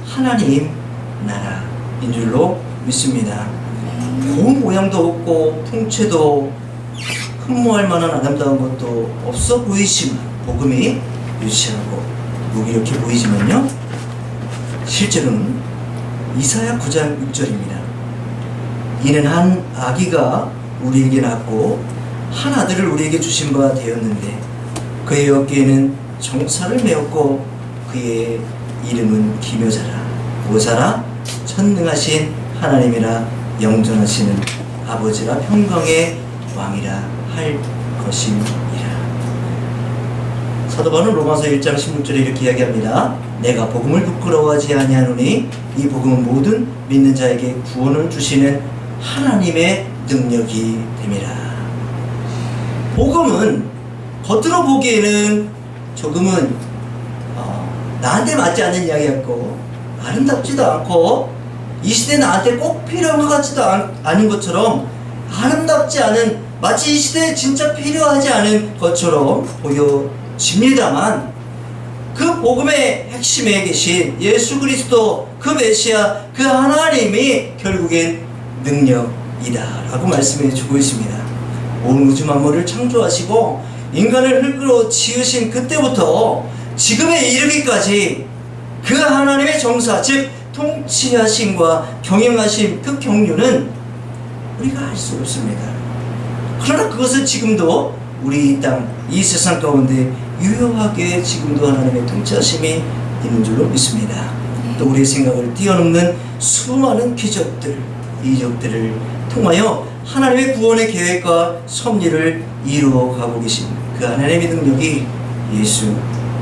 하나님 나라인 줄로 믿습니다. 고운 모양도 없고 풍채도 흠모할 만한 아름다운 것도 없어 보이지만, 복음이 유치하고 무기력해 보이지만요, 실제로는 이사야 9장 6절입니다. 이는 한 아기가 우리에게 낳고 한 아들을 우리에게 주신 바 되었는데 그의 어깨에는 정사를 메었고 그의 이름은 기묘자라 보좌라 천능하신 하나님이라 영존하시는 아버지라 평강의 왕이라 할 것이니라. 사도 바울은 로마서 1장 16절에 이렇게 이야기합니다. 내가 복음을 부끄러워하지 아니하노니 이 복음은 모든 믿는 자에게 구원을 주시는 하나님의 능력이 됨이라. 복음은 겉으로 보기에는 조금은 나한테 맞지 않는 이야기 같고 아름답지도 않고 이 시대에 나한테 꼭 필요한 것 같지도 않은 것처럼 아름답지 않은, 마치 이 시대에 진짜 필요하지 않은 것처럼 보여집니다만, 그 복음의 핵심에 계신 예수 그리스도, 그 메시아, 그 하나님이 결국엔 능력이다 라고 말씀해 주고 있습니다. 온 우주 만물을 창조하시고 인간을 흙으로 지으신 그때부터 지금에 이르기까지 그 하나님의 정사, 즉 통치하심과 경영하심, 그 경륜은 우리가 알 수 없습니다. 그러나 그것은 지금도 우리 이 땅, 이 세상 가운데 유효하게 지금도 하나님의 통치하심이 있는 줄로 믿습니다. 또 우리의 생각을 뛰어넘는 수많은 기적들, 이적들을 통하여 하나님의 구원의 계획과 섭리를 이루어가고 계신 그 하나님의 능력이 예수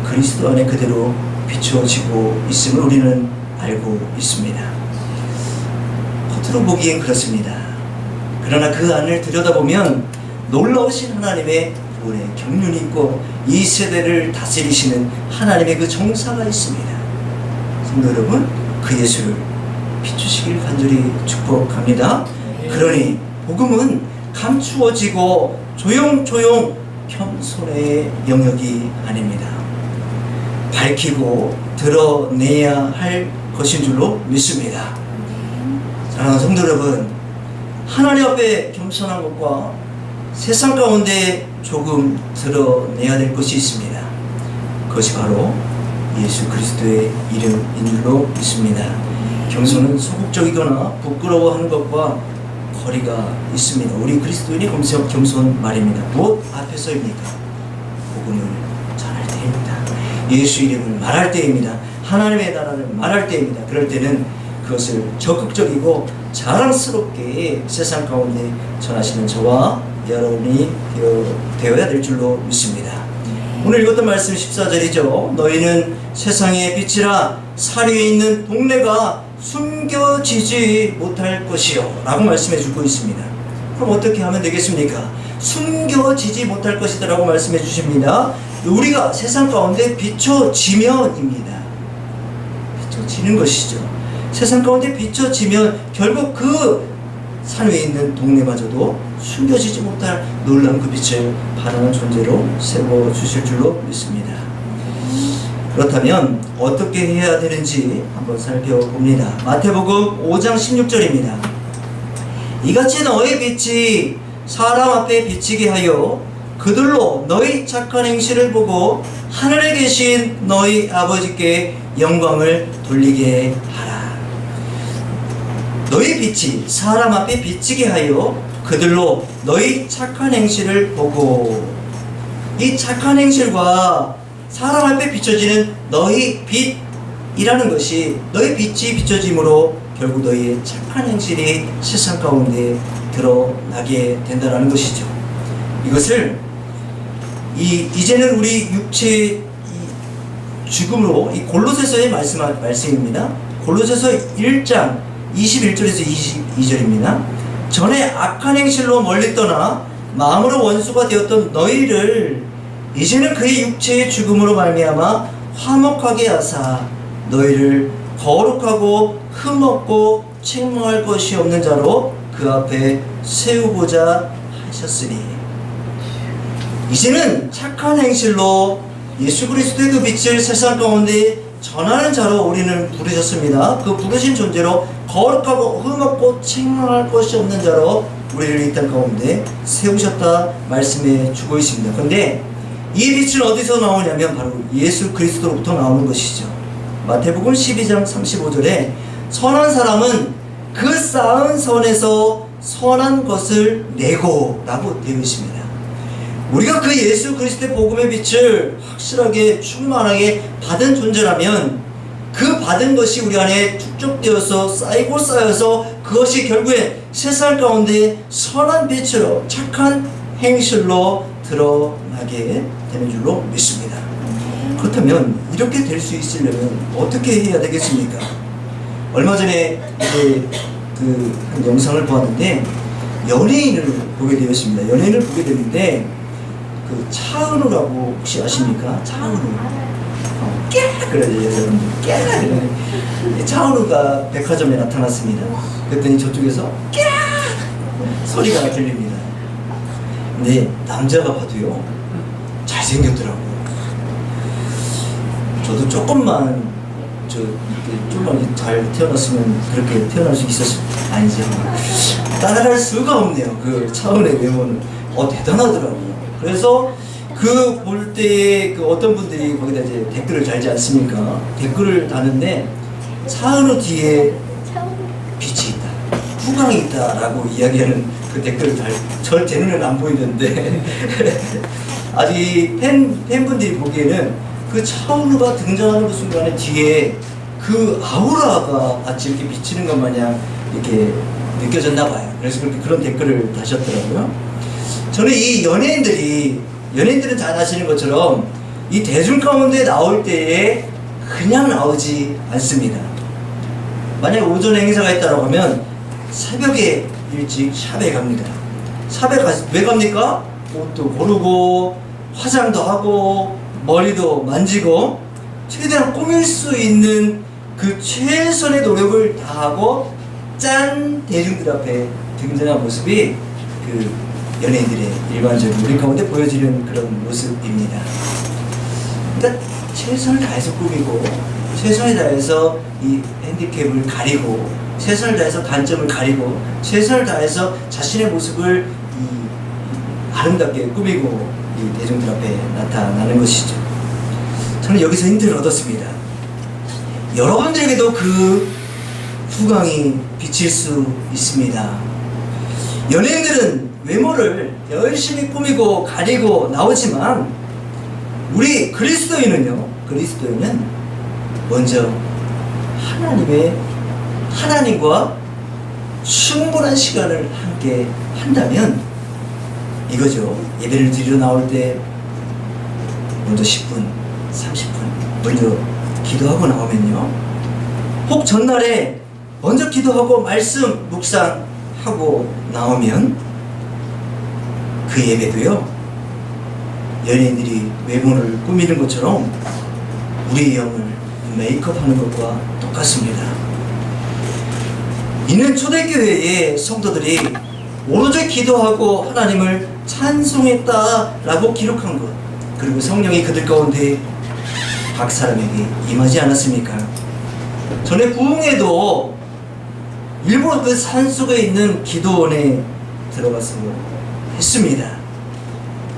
그리스도 안에 그대로 비추어지고 있음을 우리는 알고 있습니다. 겉으로 보기엔 그렇습니다. 그러나 그 안을 들여다보면 놀라우신 하나님의 구원의 경륜이 있고 이 세대를 다스리시는 하나님의 그 정사가 있습니다. 성도 여러분, 그 예수를 비추시길 간절히 축복합니다. 그러니 복음은 감추어지고 조용조용 겸손의 영역이 아닙니다. 밝히고 드러내야 할 것인 줄로 믿습니다. 사랑하는 성도 여러분, 하나님 앞에 겸손한 것과 세상 가운데 조금 드러내야 될 것이 있습니다. 그것이 바로 예수 그리스도의 이름인 줄로 믿습니다. 겸손은 소극적이거나 부끄러워하는 것과 거리가 있습니다. 우리 그리스도인이 겸손 말입니다. 무엇 앞에서입니까? 복음을 전할 때입니다. 예수 이름을 말할 때입니다. 하나님의 나라를 말할 때입니다. 그럴 때는 그것을 적극적이고 자랑스럽게 세상 가운데 전하시는 저와 여러분이 되어야 될 줄로 믿습니다. 오늘 읽었던 말씀 14절이죠. 너희는 세상의 빛이라 산 위에 있는 동네가 숨겨지지 못할 것이요 라고 말씀해 주고 있습니다. 그럼 어떻게 하면 되겠습니까? 숨겨지지 못할 것이다 라고 말씀해 주십니다. 우리가 세상 가운데 비춰지면입니다. 비춰지는 것이죠. 세상 가운데 비춰지면 결국 그 산 위에 있는 동네마저도 숨겨지지 못할 놀라운 그 빛을 발하는 존재로 세워주실 줄로 믿습니다. 그렇다면 어떻게 해야 되는지 한번 살펴봅니다. 마태복음 5장 16절입니다. 이같이 너희 빛이 사람 앞에 비치게 하여 그들로 너희 착한 행실을 보고 하늘에 계신 너희 아버지께 영광을 돌리게 하라. 너희 빛이 사람 앞에 비치게 하여 그들로 너희 착한 행실을 보고, 이 착한 행실과 사람 앞에 비춰지는 너희 빛이라는 것이, 너희 빛이 비춰짐으로 결국 너희의 착한 행실이 세상 가운데 드러나게 된다는 것이죠. 이것을 이제는 우리 육체의 죽음으로, 이 골로새서의 말씀입니다. 골로새서 1장 21절에서 22절입니다. 전에 악한 행실로 멀리 떠나 마음으로 원수가 되었던 너희를 이제는 그의 육체의 죽음으로 말미암아 화목하게 하사 너희를 거룩하고 흠없고 책망할 것이 없는 자로 그 앞에 세우고자 하셨으니, 이제는 착한 행실로 예수 그리스도의 그 빛을 세상 가운데 전하는 자로 우리는 부르셨습니다. 그 부르신 존재로 거룩하고 흠없고 책망할 것이 없는 자로 우리를 이 땅 가운데 세우셨다 말씀해 주고 있습니다. 그런데 이 빛은 어디서 나오냐면 바로 예수 그리스도로부터 나오는 것이죠. 마태복음 12장 35절에 선한 사람은 그 쌓은 선에서 선한 것을 내고 라고 되어 있습니다. 우리가 그 예수 그리스도의 복음의 빛을 확실하게 충만하게 받은 존재라면 그 받은 것이 우리 안에 축적되어서 쌓이고 쌓여서 그것이 결국에 세상 가운데 선한 빛으로 착한 행실로 드러나게 되는 줄로 믿습니다. 그렇다면 이렇게 될 수 있으려면 어떻게 해야 되겠습니까? 얼마 전에 이제 한 영상을 보았는데 연예인을 보게 되었습니다. 연예인을 보게 됐는데 차은우라고 혹시 아십니까? 차은우. 깨! 그러죠, 여러분들. 깨! 차은우가 백화점에 나타났습니다. 그랬더니 저쪽에서 깨! 소리가 들립니다. 근데 남자가 봐도요, 잘생겼더라고요. 저도 조금만 잘 태어났으면 그렇게 태어날 수 있었을 아니죠. 따라갈 수가 없네요. 그 차은우의 외모는 대단하더라고요. 그래서 볼 때에 어떤 분들이 거기다 이제 댓글을 달지 않습니까? 댓글을 다는데 차은우 뒤에 빛이 있다, 후광이 있다라고 이야기하는 그 댓글을 제 눈에는 안 보이는데 아직 팬분들이 보기에는 그 차은우가 등장하는 그 순간에 뒤에 그 아우라가 마치 이렇게 비치는 것 마냥 이렇게 느껴졌나 봐요. 그래서 그런 댓글을 다셨더라고요. 저는 이 연예인들은 잘 아시는 것처럼 이 대중 가운데 나올 때에 그냥 나오지 않습니다. 만약에 오전 행사가 있다고 하면 새벽에 일찍 샵에 갑니다. 샵에 왜 갑니까? 옷도 고르고 화장도 하고 머리도 만지고 최대한 꾸밀 수 있는 그 최선의 노력을 다하고 짠! 대중들 앞에 등장한 모습이 연예인들의 일반적인 우리 가운데 보여지는 그런 모습입니다. 그러니까 최선을 다해서 꾸미고 최선을 다해서 이 핸디캡을 가리고 최선을 다해서 단점을 가리고 최선을 다해서 자신의 모습을 아름답게 꾸미고 이 대중들 앞에 나타나는 것이죠. 저는 여기서 힌트를 얻었습니다. 여러분들에게도 그 후광이 비칠 수 있습니다. 연예인들은 외모를 열심히 꾸미고 가리고 나오지만 우리 그리스도인은 먼저 하나님과 충분한 시간을 함께 한다면 이거죠. 예배를 드리러 나올 때 먼저 10분, 30분 먼저 기도하고 나오면요, 혹 전날에 먼저 기도하고 말씀 묵상하고 나오면 그 예배도요, 연예인들이 외모를 꾸미는 것처럼 우리의 영을 메이크업하는 것과 똑같습니다. 이는 초대교회의 성도들이 오로지 기도하고 하나님을 찬송했다라고 기록한 것, 그리고 성령이 그들 가운데 각 사람에게 임하지 않았습니까? 전에 부흥회도 일부러 그 산속에 있는 기도원에 들어가서 했습니다.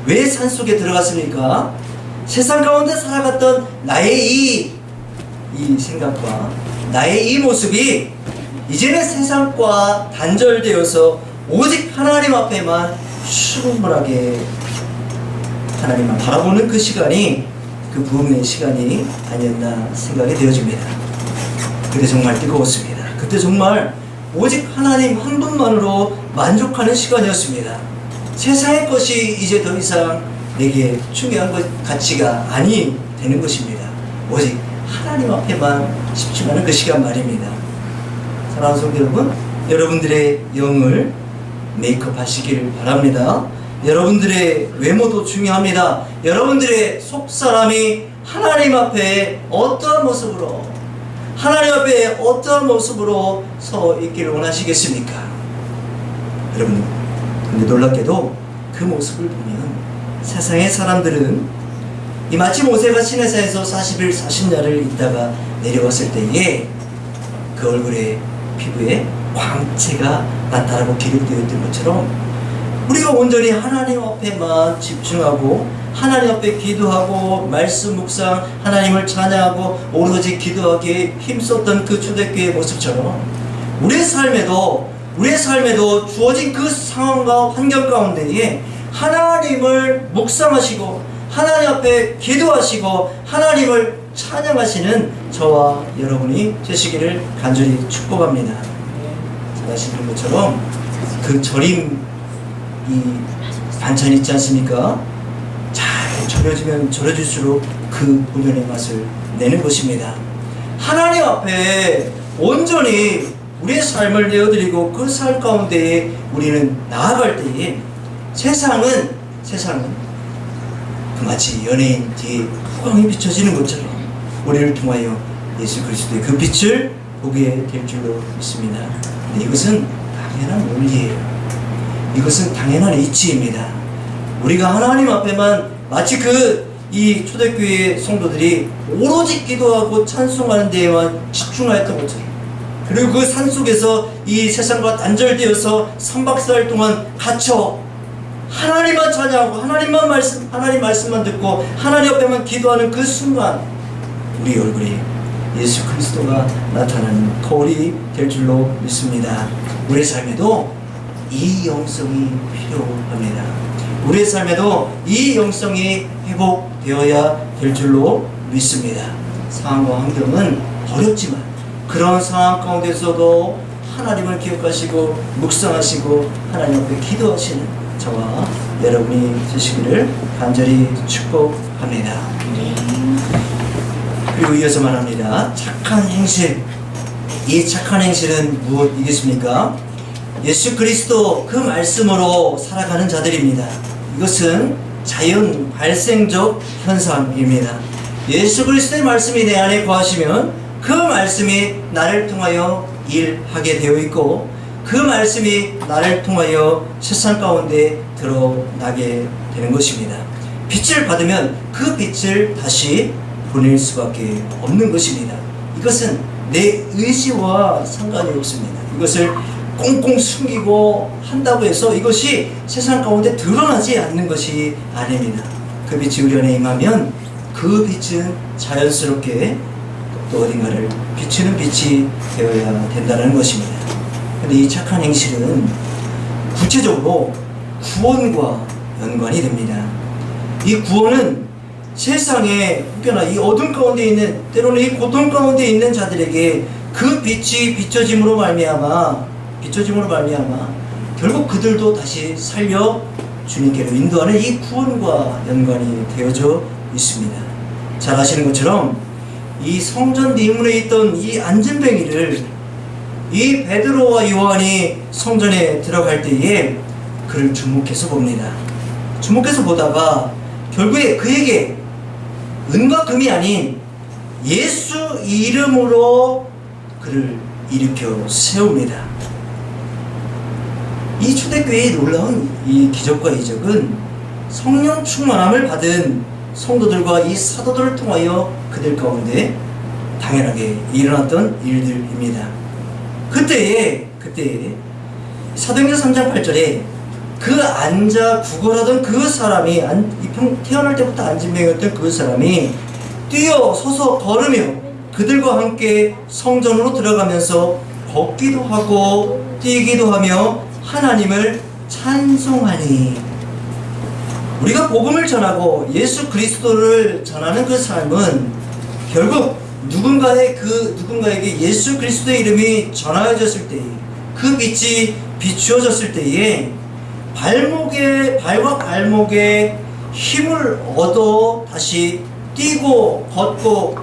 왜 산속에 들어갔습니까? 세상 가운데 살아갔던 나의 이 생각과 나의 이 모습이 이제는 세상과 단절되어서 오직 하나님 앞에만 충분하게 하나님만 바라보는 그 시간이 그 부흥의 시간이 아니었나 생각이 되어집니다. 그때 정말 뜨거웠습니다. 그때 정말 오직 하나님 한 분만으로 만족하는 시간이었습니다. 세상의 것이 이제 더 이상 내게 중요한 가치가 아니 되는 것입니다. 오직 하나님 앞에만 집중하는 그 시간 말입니다. 사랑하는 성도 여러분, 여러분들의 영을 메이크업 하시길 바랍니다. 여러분들의 외모도 중요합니다. 여러분들의 속사람이 하나님 앞에 어떠한 모습으로 서 있기를 원하시겠습니까? 여러분, 근데 놀랍게도 그 모습을 보면 세상의 사람들은 이 마치 모세가 시내산에서 40일 40야를 있다가 내려왔을 때에 그 얼굴에 피부에 광채가 났다라고 기록되어 있던 것처럼 우리가 온전히 하나님 앞에만 집중하고 하나님 앞에 기도하고 말씀 묵상, 하나님을 찬양하고 오로지 기도하기에 힘썼던 그 초대교회의 모습처럼 우리의 삶에도 주어진 그 상황과 환경 가운데에 하나님을 묵상하시고 하나님 앞에 기도하시고 하나님을 찬양하시는 저와 여러분이 되시기를 간절히 축복합니다. 잘 아시는 것처럼 그 절임 이 반찬 있지 않습니까? 잘 절여지면 절여질수록 그 그 본연의 맛을 내는 것입니다. 하나님 앞에 온전히 우리의 삶을 내어드리고 그 삶 가운데에 우리는 나아갈 때에 세상은 그 마치 연예인 뒤에 후광이 비춰지는 것처럼 우리를 통하여 예수 그리스도의 그 빛을 보게 될 줄로 믿습니다. 근데 이것은 당연한 원리예요. 이것은 당연한 이치입니다. 우리가 하나님 앞에만 마치 이 초대교회 성도들이 오로지 기도하고 찬송하는 데에만 집중하였던 것처럼, 그리고 그 산속에서 이 세상과 단절되어서 3박 4일 동안 갇혀 하나님만 찬양하고 하나님 말씀만 듣고 하나님 앞에만 기도하는 그 순간 우리 얼굴에 예수 그리스도가 나타나는 거울이 될 줄로 믿습니다. 우리의 삶에도 이 영성이 필요합니다. 우리의 삶에도 이 영성이 회복되어야 될 줄로 믿습니다. 상황과 환경은 어렵지만 그런 상황 가운데서도 하나님을 기억하시고 묵상하시고 하나님 앞에 기도하시는 저와 여러분이 되시기를 간절히 축복합니다. 그리고 이어서 말합니다. 착한 행실. 이 착한 행실은 무엇이겠습니까? 예수 그리스도 그 말씀으로 살아가는 자들입니다. 이것은 자연 발생적 현상입니다. 예수 그리스도의 말씀이 내 안에 거하시면 그 말씀이 나를 통하여 일하게 되어 있고 그 말씀이 나를 통하여 세상 가운데 드러나게 되는 것입니다. 빛을 받으면 그 빛을 다시 보낼 수밖에 없는 것입니다. 이것은 내 의지와 상관이 없습니다. 이것을 꽁꽁 숨기고 한다고 해서 이것이 세상 가운데 드러나지 않는 것이 아닙니다. 그 빛이 우리 안에 임하면 그 빛은 자연스럽게 또 어딘가를 비추는 빛이 되어야 된다는 것입니다. 그런데 이 착한 행실은 구체적으로 구원과 연관이 됩니다. 이 구원은 세상에 혹여나 이 어둠 가운데 있는, 때로는 이 고통 가운데 있는 자들에게 그 빛이 비춰짐으로 말미암아 결국 그들도 다시 살려 주님께로 인도하는 이 구원과 연관이 되어져 있습니다. 잘 아시는 것처럼 이 성전 뒷문에 있던 이 안진뱅이를 이 베드로와 요한이 성전에 들어갈 때에 그를 주목해서 봅니다. 주목해서 보다가 결국에 그에게 은과 금이 아닌 예수 이름으로 그를 일으켜 세웁니다. 이 초대교회의 놀라운 이 기적과 이적은 성령 충만함을 받은 성도들과 이 사도들을 통하여 그들 가운데 당연하게 일어났던 일들입니다. 그때에 사도행전 3장 8절에 그 앉아 구걸하던 그 사람이 태어날 때부터 안진병이었던 그 사람이 뛰어 서서 걸으며 그들과 함께 성전으로 들어가면서 걷기도 하고 뛰기도 하며 하나님을 찬송하니. 우리가 복음을 전하고 예수 그리스도를 전하는 그 삶은 결국 누군가에게 예수 그리스도의 이름이 전하여졌을 때에, 그 빛이 비추어졌을 때에 발과 발목에 힘을 얻어 다시 뛰고 걷고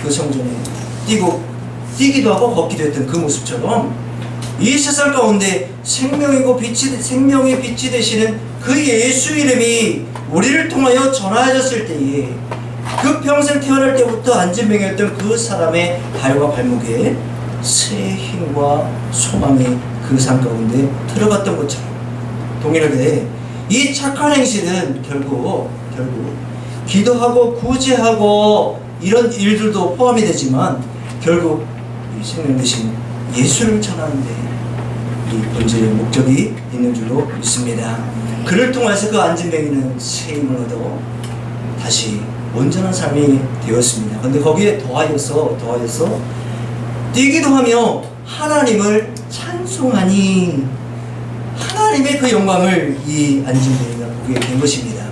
그 성전에 뛰기도 하고 걷기도 했던 그 모습처럼 이 세상 가운데 생명의 빛이 되시는 그 예수 이름이 우리를 통하여 전하여졌을 때에 그 평생 태어날 때부터 안진병이었던 그 사람의 발과 발목에 새 힘과 소망이 그 삶 가운데 들어갔던 것처럼 동일하게 이 착한 행실은 결국 기도하고 구제하고 이런 일들도 포함이 되지만 결국 이 생명 되신 예수를 전하는데 이 본질의 목적이 있는 줄로 믿습니다. 그를 통해서 그 안진뱅이는 새 힘을 얻어 다시 온전한 삶이 되었습니다. 그런데 거기에 더하여서 뛰기도 하며 하나님을 찬송하니, 하나님의 그 영광을 이 안진뱅이가 보게 된 것입니다.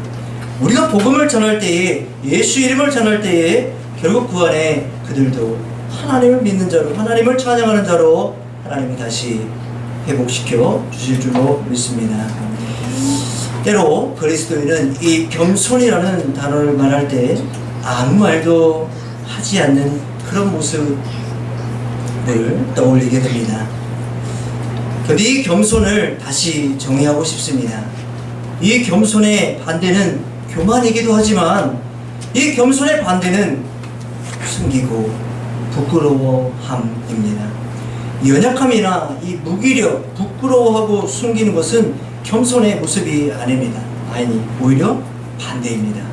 우리가 복음을 전할 때에, 예수 이름을 전할 때에 결국 그 안에 그들도 하나님을 믿는 자로, 하나님을 찬양하는 자로 하나님이 다시 회복시켜 주실 줄로 믿습니다. 때로 그리스도인은 이 겸손이라는 단어를 말할 때 아무 말도 하지 않는 그런 모습을 떠올리게 됩니다. 그런데 이 겸손을 다시 정의하고 싶습니다. 이 겸손의 반대는 교만이기도 하지만 이 겸손의 반대는 숨기고 부끄러워함입니다. 연약함이나 이 무기력, 부끄러워하고 숨기는 것은 겸손의 모습이 아닙니다. 아니, 오히려 반대입니다.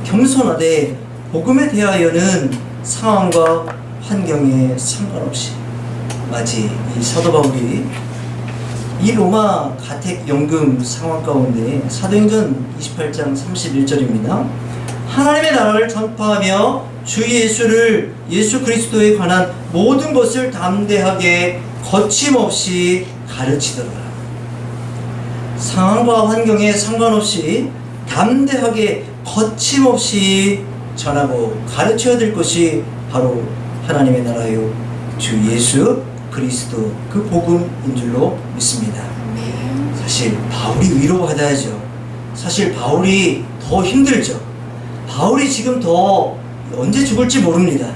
겸손하되 복음에 대하여는 상황과 환경에 상관없이, 마치 이 사도 바울이 이 로마 가택 연금 상황 가운데 사도행전 28장 31절입니다. 하나님의 나라를 전파하며 주 예수 그리스도에 관한 모든 것을 담대하게 거침없이 가르치더라. 상황과 환경에 상관없이 담대하게 거침없이 전하고 가르쳐야 될 것이 바로 하나님의 나라요 주 예수 그리스도 그 복음인 줄로 믿습니다. 사실 바울이 위로받아야죠. 사실 바울이 더 힘들죠. 바울이 지금 더 언제 죽을지 모릅니다.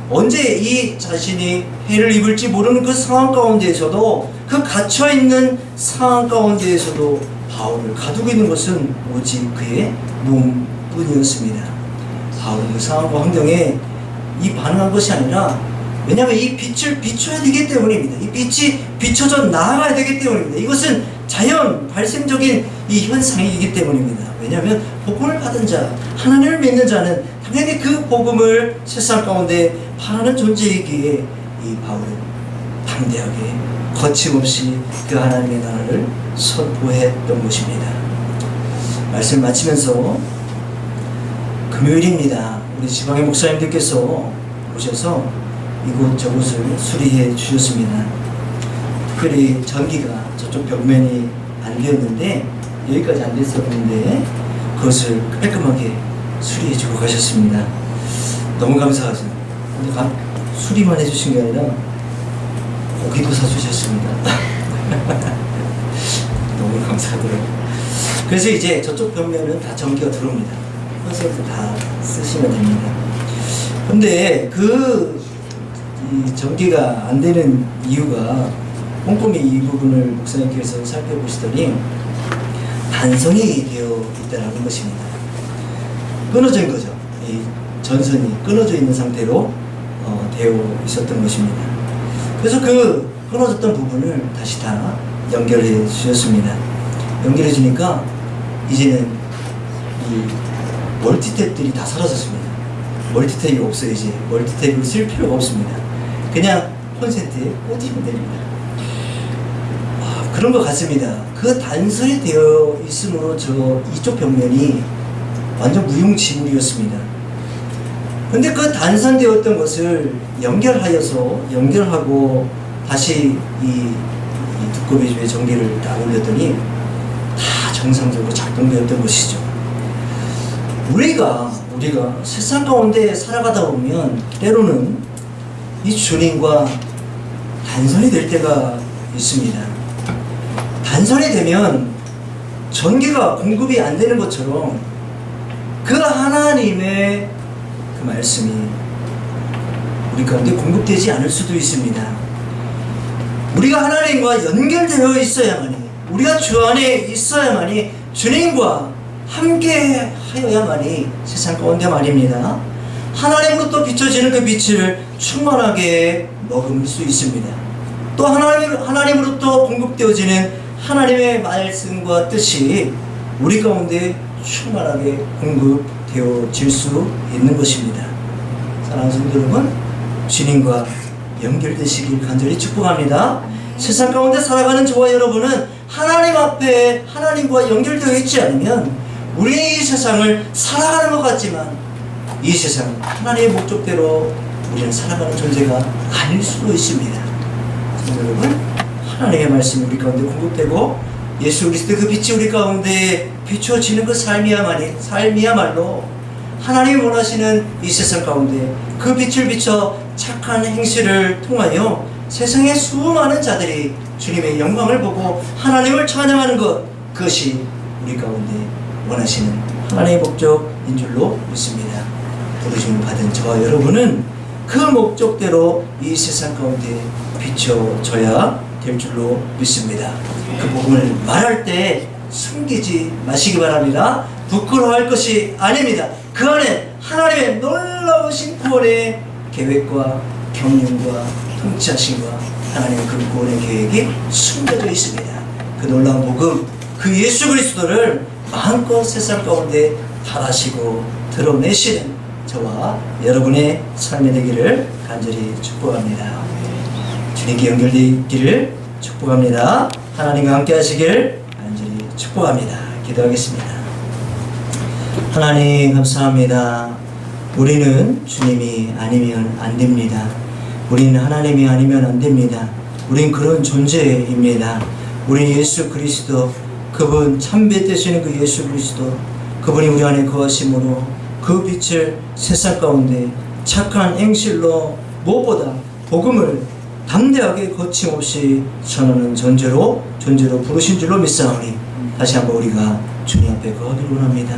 언제 이 자신이 해를 입을지 모르는 그 상황 가운데에서도, 그 갇혀있는 상황 가운데에서도 바울을 가두고 있는 것은 오직 그의 몸뿐이었습니다. 바울은 그 상황과 환경에 이 반응한 것이 아니라, 왜냐하면 이 빛을 비춰야 되기 때문입니다. 이 빛이 비춰져 나아가야 되기 때문입니다. 이것은 자연 발생적인 이 현상이기 때문입니다. 왜냐하면 복음을 받은 자, 하나님을 믿는 자는 당연히 그 복음을 세상 가운데 바라는 존재이기에 이 바울은 담대하게 거침없이 그 하나님의 나라를 선포했던 것입니다. 말씀 마치면서 금요일입니다. 우리 지방의 목사님들께서 오셔서 이곳저곳을 수리해 주셨습니다. 특별히 전기가 저쪽 벽면이 안 되었는데, 여기까지 안 됐었는데 그것을 깔끔하게 수리해 주고 가셨습니다. 너무 감사하죠. 근데 수리만 해주신 게 아니라 고기도 사주셨습니다. 너무 감사하더라고요. 그래서 이제 저쪽 벽면은 다 전기가 들어옵니다. 콘센트 다 쓰시면 됩니다. 근데 이 전기가 안 되는 이유가 꼼꼼히 이 부분을 목사님께서 살펴보시더니 단선이 되어 있다는 것입니다. 끊어진 거죠. 이 전선이 끊어져 있는 상태로 되어 있었던 것입니다. 그래서 그 끊어졌던 부분을 다시 다 연결해 주셨습니다. 연결해 주니까 이제는 이 멀티탭들이 다 사라졌습니다. 멀티탭이 없어요. 이제 멀티탭을 쓸 필요가 없습니다. 그냥 콘센트에 꽂으면 됩니다. 그런 것 같습니다. 그 단선이 되어 있으므로 이쪽 벽면이 완전 무용지물이었습니다. 근데 그 단선되었던 것을 연결하고 다시 이 두꺼비 주에 전기를 딱 올렸더니 다 정상적으로 작동되었던 것이죠. 우리가 세상 가운데 살아가다 보면 때로는 이 주님과 단선이 될 때가 있습니다. 단선이 되면 전기가 공급이 안 되는 것처럼 그 하나님의 그 말씀이 우리 가운데 공급되지 않을 수도 있습니다. 우리가 하나님과 연결되어 있어야만이, 우리가 주 안에 있어야만이, 주님과 함께 하여야만이 세상 가운데 말입니다, 하나님으로부터 비춰지는 그 빛을 충만하게 머금을 수 있습니다. 또 하나님으로부터 공급되어지는 하나님의 말씀과 뜻이 우리 가운데 충만하게 공급되어질 수 있는 것입니다. 사랑하는 성도 여러분, 주님과 연결되시길 간절히 축복합니다. 세상 가운데 살아가는 저와 여러분은 하나님 앞에 하나님과 연결되어 있지 않으면 우리의 이 세상을 살아가는 것 같지만 이 세상 하나님의 목적대로 우리는 살아가는 존재가 아닐 수도 있습니다. 성도 여러분, 하나님의 말씀이 우리 가운데 공급되고 예수 그리스도의 그 빛이 우리 가운데 비추어지는 그 삶이야말로 하나님이 원하시는 이 세상 가운데 그 빛을 비춰 착한 행실을 통하여 세상의 수많은 자들이 주님의 영광을 보고 하나님을 찬양하는 그것이 우리 가운데 원하시는 하나님의 목적인 줄로 믿습니다. 부르심을 받은 저와 여러분은 그 목적대로 이 세상 가운데 비춰져야 될 줄로 믿습니다. 그 복음을 말할 때 숨기지 마시기 바랍니다. 부끄러워할 것이 아닙니다. 그 안에 하나님의 놀라우신 구원의 계획과 경륜과 통치하심과 하나님의 그 구원의 계획이 숨겨져 있습니다. 그 놀라운 복음, 그 예수 그리스도를 마음껏 세상 가운데 바라시고 드러내시는 저와 여러분의 삶이 되기를 간절히 축복합니다. 주님께 연결되어 있기를 축복합니다. 하나님과 함께 하시길 간절히 축복합니다. 기도하겠습니다. 하나님 감사합니다. 우리는 주님이 아니면 안 됩니다. 우리는 하나님이 아니면 안 됩니다. 우린 그런 존재입니다. 우리 예수 그리스도, 그분 참배 되시는 그 예수 그리스도, 그분이 우리 안에 거하심으로 그 빛을 세상 가운데 착한 행실로 무엇보다 복음을 담대하게 거침없이 전하는 존재로 부르신 줄로 믿사오니 다시 한번 우리가 주님 앞에 거하기를 원합니다.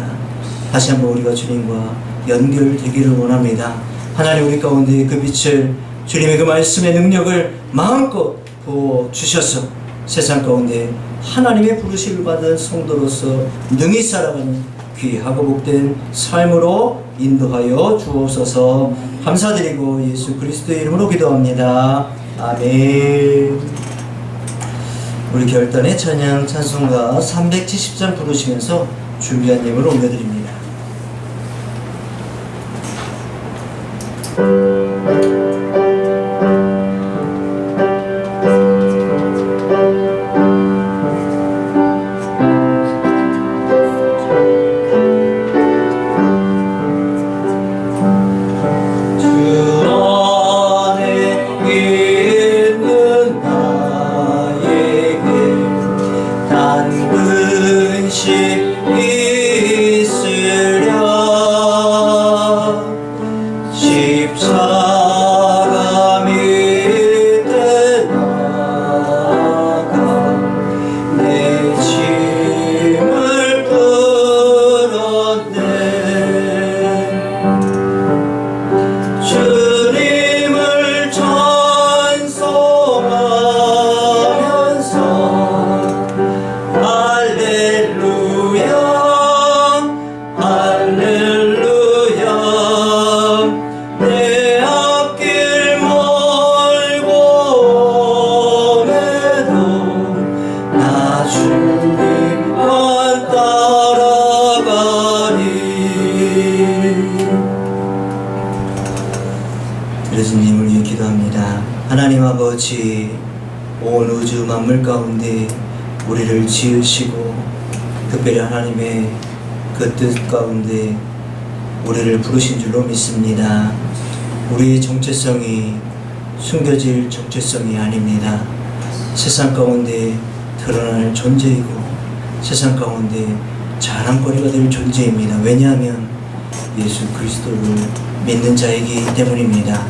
다시 한번 우리가 주님과 연결되기를 원합니다. 하나님 우리 가운데 그 빛을, 주님의 그 말씀의 능력을 마음껏 부어주셔서 세상 가운데 하나님의 부르심을 받은 성도로서 능히 살아가는 귀하고 복된 삶으로 인도하여 주옵소서. 감사드리고 예수 그리스도의 이름으로 기도합니다. 아멘. 우리 결단의 찬양 찬송가 370장 부르시면서 준비한 예물을 올려드립니다. 예수님을 위해 기도합니다. 하나님 아버지, 온 우주 만물 가운데 우리를 지으시고 특별히 하나님의 그 뜻 가운데 우리를 부르신 줄로 믿습니다. 우리의 정체성이 숨겨질 정체성이 아닙니다. 세상 가운데 드러날 존재이고 세상 가운데 자랑거리가 될 존재입니다. 왜냐하면 예수 그리스도를 믿는 자이기 때문입니다.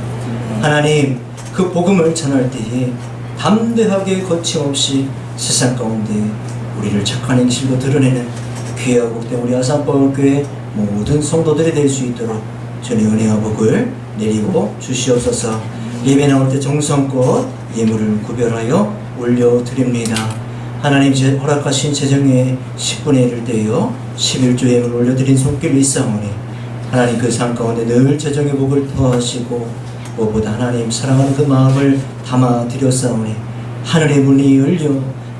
하나님, 그 복음을 전할 때에 담대하게 거침없이 세상 가운데 우리를 착한 행실로 드러내는 귀하고 복된 우리 아산바울교회 모든 성도들이 될 수 있도록 주님의 은혜와 복을 내리고 주시옵소서. 예배 나올 때 정성껏 예물을 구별하여 올려드립니다. 하나님 허락하신 재정의 10분의 1을 떼어 11조 예물을 올려드린 손길이 있사오니 하나님 그 삶 가운데 늘 재정의 복을 더하시고 무엇보다 하나님 사랑하는 그 마음을 담아 드렸사오니 하늘의 문이 열려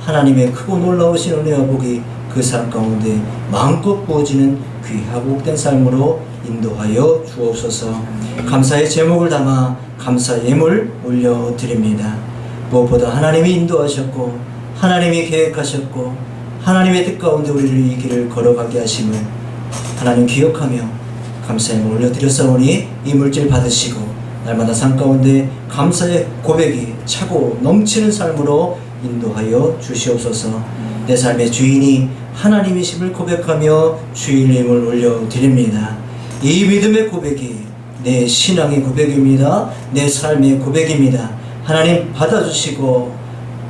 하나님의 크고 놀라우신 은혜와 복이 그 삶 가운데 마음껏 부어지는 귀하고 복된 삶으로 인도하여 주옵소서. 감사의 제목을 담아 감사 예물 올려드립니다. 무엇보다 하나님이 인도하셨고 하나님이 계획하셨고 하나님의 뜻 가운데 우리를 이 길을 걸어가게 하심을 하나님 기억하며 감사 예물 올려드렸사오니 이 물질 받으시고 날마다 삶 가운데 감사의 고백이 차고 넘치는 삶으로 인도하여 주시옵소서. 내 삶의 주인이 하나님이심을 고백하며 주일임을 올려드립니다. 이 믿음의 고백이 내 신앙의 고백입니다. 내 삶의 고백입니다. 하나님 받아주시고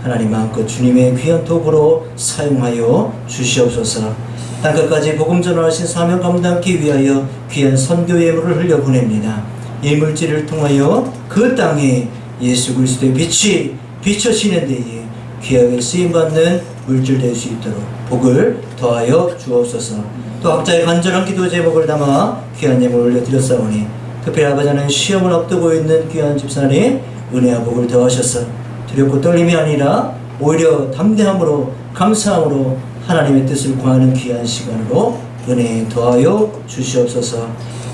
하나님 마음껏 주님의 귀한 도구로 사용하여 주시옵소서. 땅끝까지 복음 전하신 사명 감당하기 위하여 귀한 선교 예물을 흘려보냅니다. 이 물질을 통하여 그 땅에 예수 그리스도의 빛이 비춰지는 데에 귀하게 쓰임받는 물질 될 수 있도록 복을 더하여 주옵소서. 또 각자의 간절한 기도 제목을 담아 귀한 예물을 올려드렸사오니 특별히 아버지 하나님 시험을 앞두고 있는 귀한 집사님 은혜와 복을 더하셔서 두렵고 떨림이 아니라 오히려 담대함으로 감사함으로 하나님의 뜻을 구하는 귀한 시간으로 은혜 더하여 주시옵소서.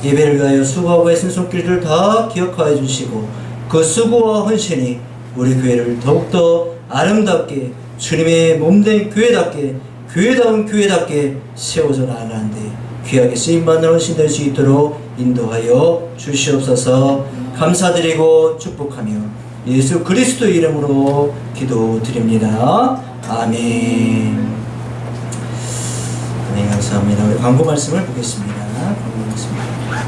예배를 위하여 수고하고 애쓴 손길들 다 기억하여 주시고 그 수고와 헌신이 우리 교회를 더욱더 아름답게 주님의 몸된 교회답게 교회다운 교회답게 세워져 나가는데 귀하게 쓰임받는 헌신 될 수 있도록 인도하여 주시옵소서. 감사드리고 축복하며 예수 그리스도 이름으로 기도드립니다. 아멘. 네, 감사합니다. 우리 광고 말씀을 보겠습니다. 광고 말씀.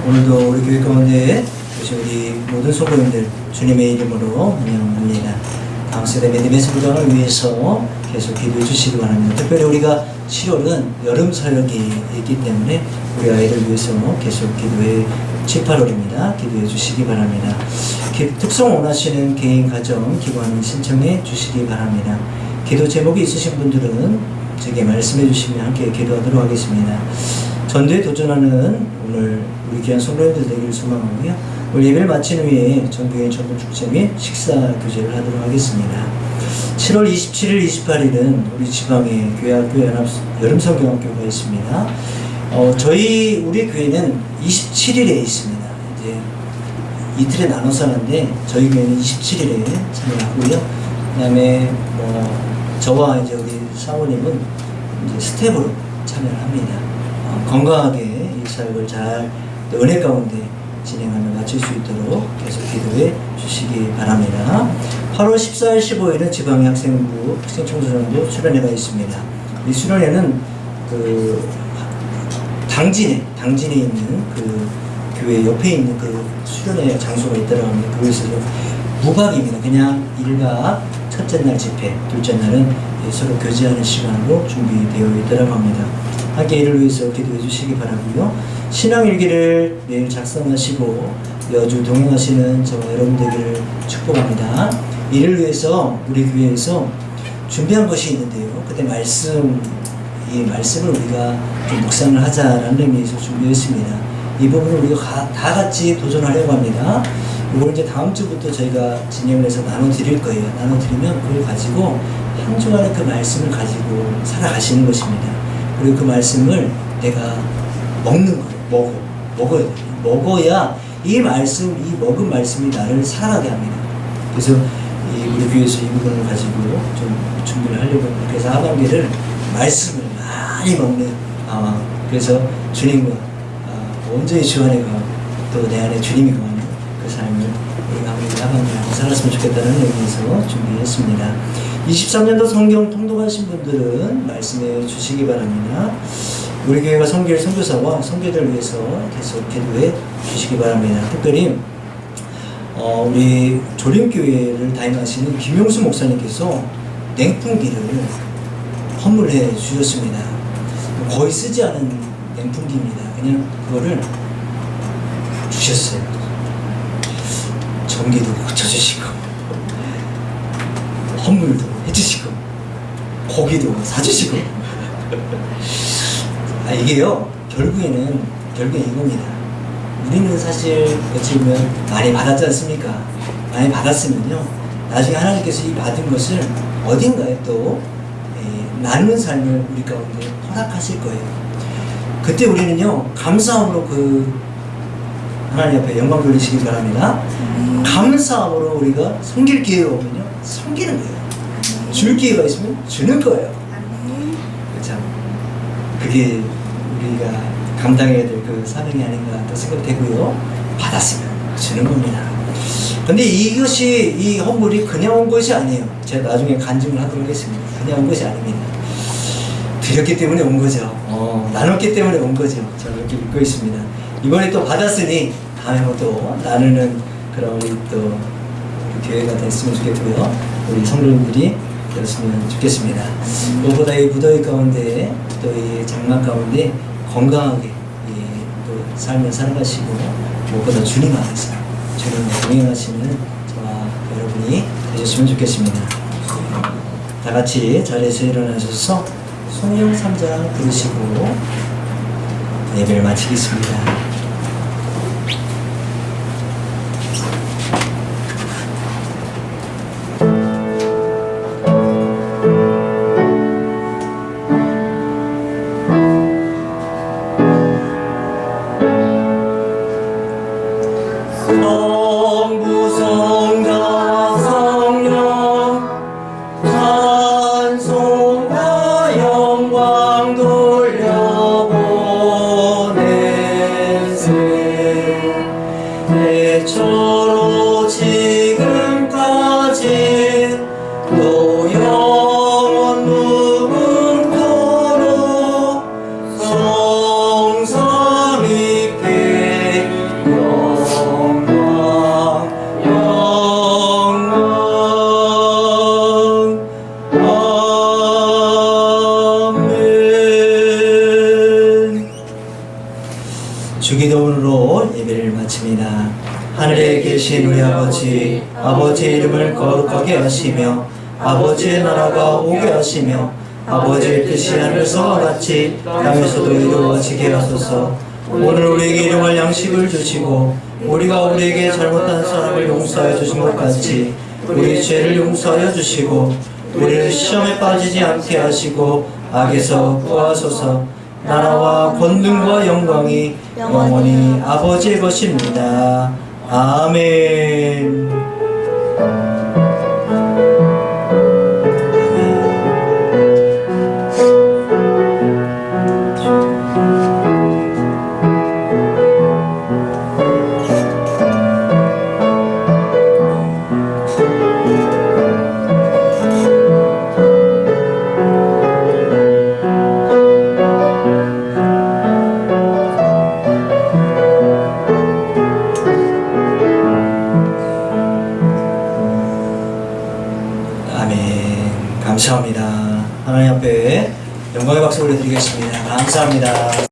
오늘도 우리 교회 가운데 계신 우리 모든 성도님들 주님의 이름으로 환영합니다. 다음 세대 믿음의 성장을 위해서 계속 기도해 주시기 바랍니다. 특별히 우리가 7월은 여름 사역이 있기 때문에 우리 아이들 위해서 계속 기도해 7, 8월입니다. 기도해 주시기 바랍니다. 특성 원하시는 개인 가정 기관 신청해 주시기 바랍니다. 기도 제목이 있으신 분들은 제게 말씀해 주시면 함께 기도하도록 하겠습니다. 전도에 도전하는 오늘 우리 귀한 성도님들 되기를 소망하고요. 오늘 예배를 마친 후에 전교인 전도 축제 및 식사 교제를 하도록 하겠습니다. 7월 27일, 28일은 우리 지방에 교회학교 연합 여름성경학교가 있습니다. 우리 교회는 27일에 있습니다. 이제 이틀에 나눠서 하는데 저희 교회는 27일에 참여하고요. 그다음에 저와 이제 우리 사모님은 이제 스텝으로 참여를 합니다. 건강하게 이 사역을 잘 은혜 가운데 진행하며 마칠 수 있도록 계속 기도해 주시기 바랍니다. 8월 14일, 15일은 지방의 학생부, 학생청소년부 수련회가 있습니다. 이 수련회는 그 당진에 있는 그 교회 옆에 있는 그 수련회 장소가 있더라고 합니다. 그것에서 무박입니다. 그냥 1박 첫째 날 집회, 둘째 날은 서로 교제하는 시간으로 준비되어 있더라고 합니다. 함께 이를 위해서 기도해 주시기 바라고요. 신앙일기를 매일 작성하시고 여주 동행하시는 저와 여러분 되기를 축복합니다. 이를 위해서 우리 교회에서 준비한 것이 있는데요. 그때 이 말씀을 우리가 좀 묵상을 하자라는 의미에서 준비했습니다. 이 부분을 우리가 다 같이 도전하려고 합니다. 이걸 이제 다음 주부터 저희가 진행을 해서 나눠드릴 거예요. 나눠드리면 그걸 가지고 한 주간의 그 말씀을 가지고 살아가시는 것입니다. 그리고 그 말씀을 내가 먹는 거예요. 먹어야 돼요. 먹어야 이 먹은 말씀이 나를 살아가게 합니다. 그래서 우리 교회에서 이 부분을 가지고 좀 준비를 하려고 합니다. 그래서 하반기를 말씀을 많이 먹는 그래서 주님과 온전히 주 안에 가고 또 내 안에 주님이 거하는 그 삶을 우리가 하반기에 한번 살았으면 좋겠다는 의미에서 준비했습니다. 23년도 성경 통독하신 분들은 말씀해 주시기 바랍니다. 우리 교회가 섬길 선교사와 선교들을 위해서 계속 기도해 주시기 바랍니다. 특별히 우리 조림교회를 담임하시는 김용수 목사님께서 냉풍기를 헌물해 주셨습니다. 거의 쓰지 않은 냉풍기입니다. 그냥 그거를 주셨어요. 전기도 고쳐주시고 헌물도 해주시고 고기도 사주시고 이게요 결국에는 이겁니다. 우리는 사실 어찌 보면 많이 받았지 않습니까? 많이 받았으면요 나중에 하나님께서 이 받은 것을 어딘가에 또 나누는 삶을 우리 가운데 허락하실 거예요. 그때 우리는요 감사함으로 그 하나님 앞에 영광 돌리시기 바랍니다. 감사함으로 우리가 섬길 기회가 오면요 섬기는 거예요. 줄 기회가 있으면 주는 거예요. 그렇죠? 그게 우리가 감당해야 될 그 사명이 아닌가 또 생각되고요. 받았으면 주는 겁니다. 근데 이 헌물이 그냥 온 것이 아니에요. 제가 나중에 간증을 하도록 하겠습니다. 그냥 온 것이 아닙니다. 드렸기 때문에 온 거죠. 나눴기 때문에 온 거죠. 저는 그렇게 믿고 있습니다. 이번에 또 받았으니 다음에 또 나누는 그런 우리 교회가 됐으면 좋겠고요. 우리 성도님들이 되었으면 좋겠습니다. 무엇보다 이 무더위 가운데 또 이 장마 가운데 건강하게 또 삶을 살아가시고 무엇보다 주님 안에서 주님과 동행하시는 저와 여러분이 되셨으면 좋겠습니다. 다 같이 자리에서 일어나셔서 성령 3장 부르시고 예배를 마치겠습니다. 성부 성자 성령 찬송과 영광 돌려보내세 대초로 지금까지 또 영원 무궁토록 성삼 있게 영광 아멘. 주기도문으로 예배를 마칩니다. 하늘에 계신 우리 아버지, 아버지의 이름을 거룩하게 하시며 아버지의 나라가 오게 하시며 아버지의 뜻이 하늘에서와 같이 땅에서도 이루어지게 하소서. 오늘 우리에게 일용할 양식을 주시고 우리가 우리에게 잘못한 사람을 용서하여 주신 것 같이 우리 죄를 용서하여 주시고 우리를 시험에 빠지지 않게 하시고 악에서 구하소서. 나라와 권능과 영광이 영원히 아버지의 것입니다. 아멘. 감사합니다. 하나님 앞에 영광의 박수 올려드리겠습니다. 감사합니다.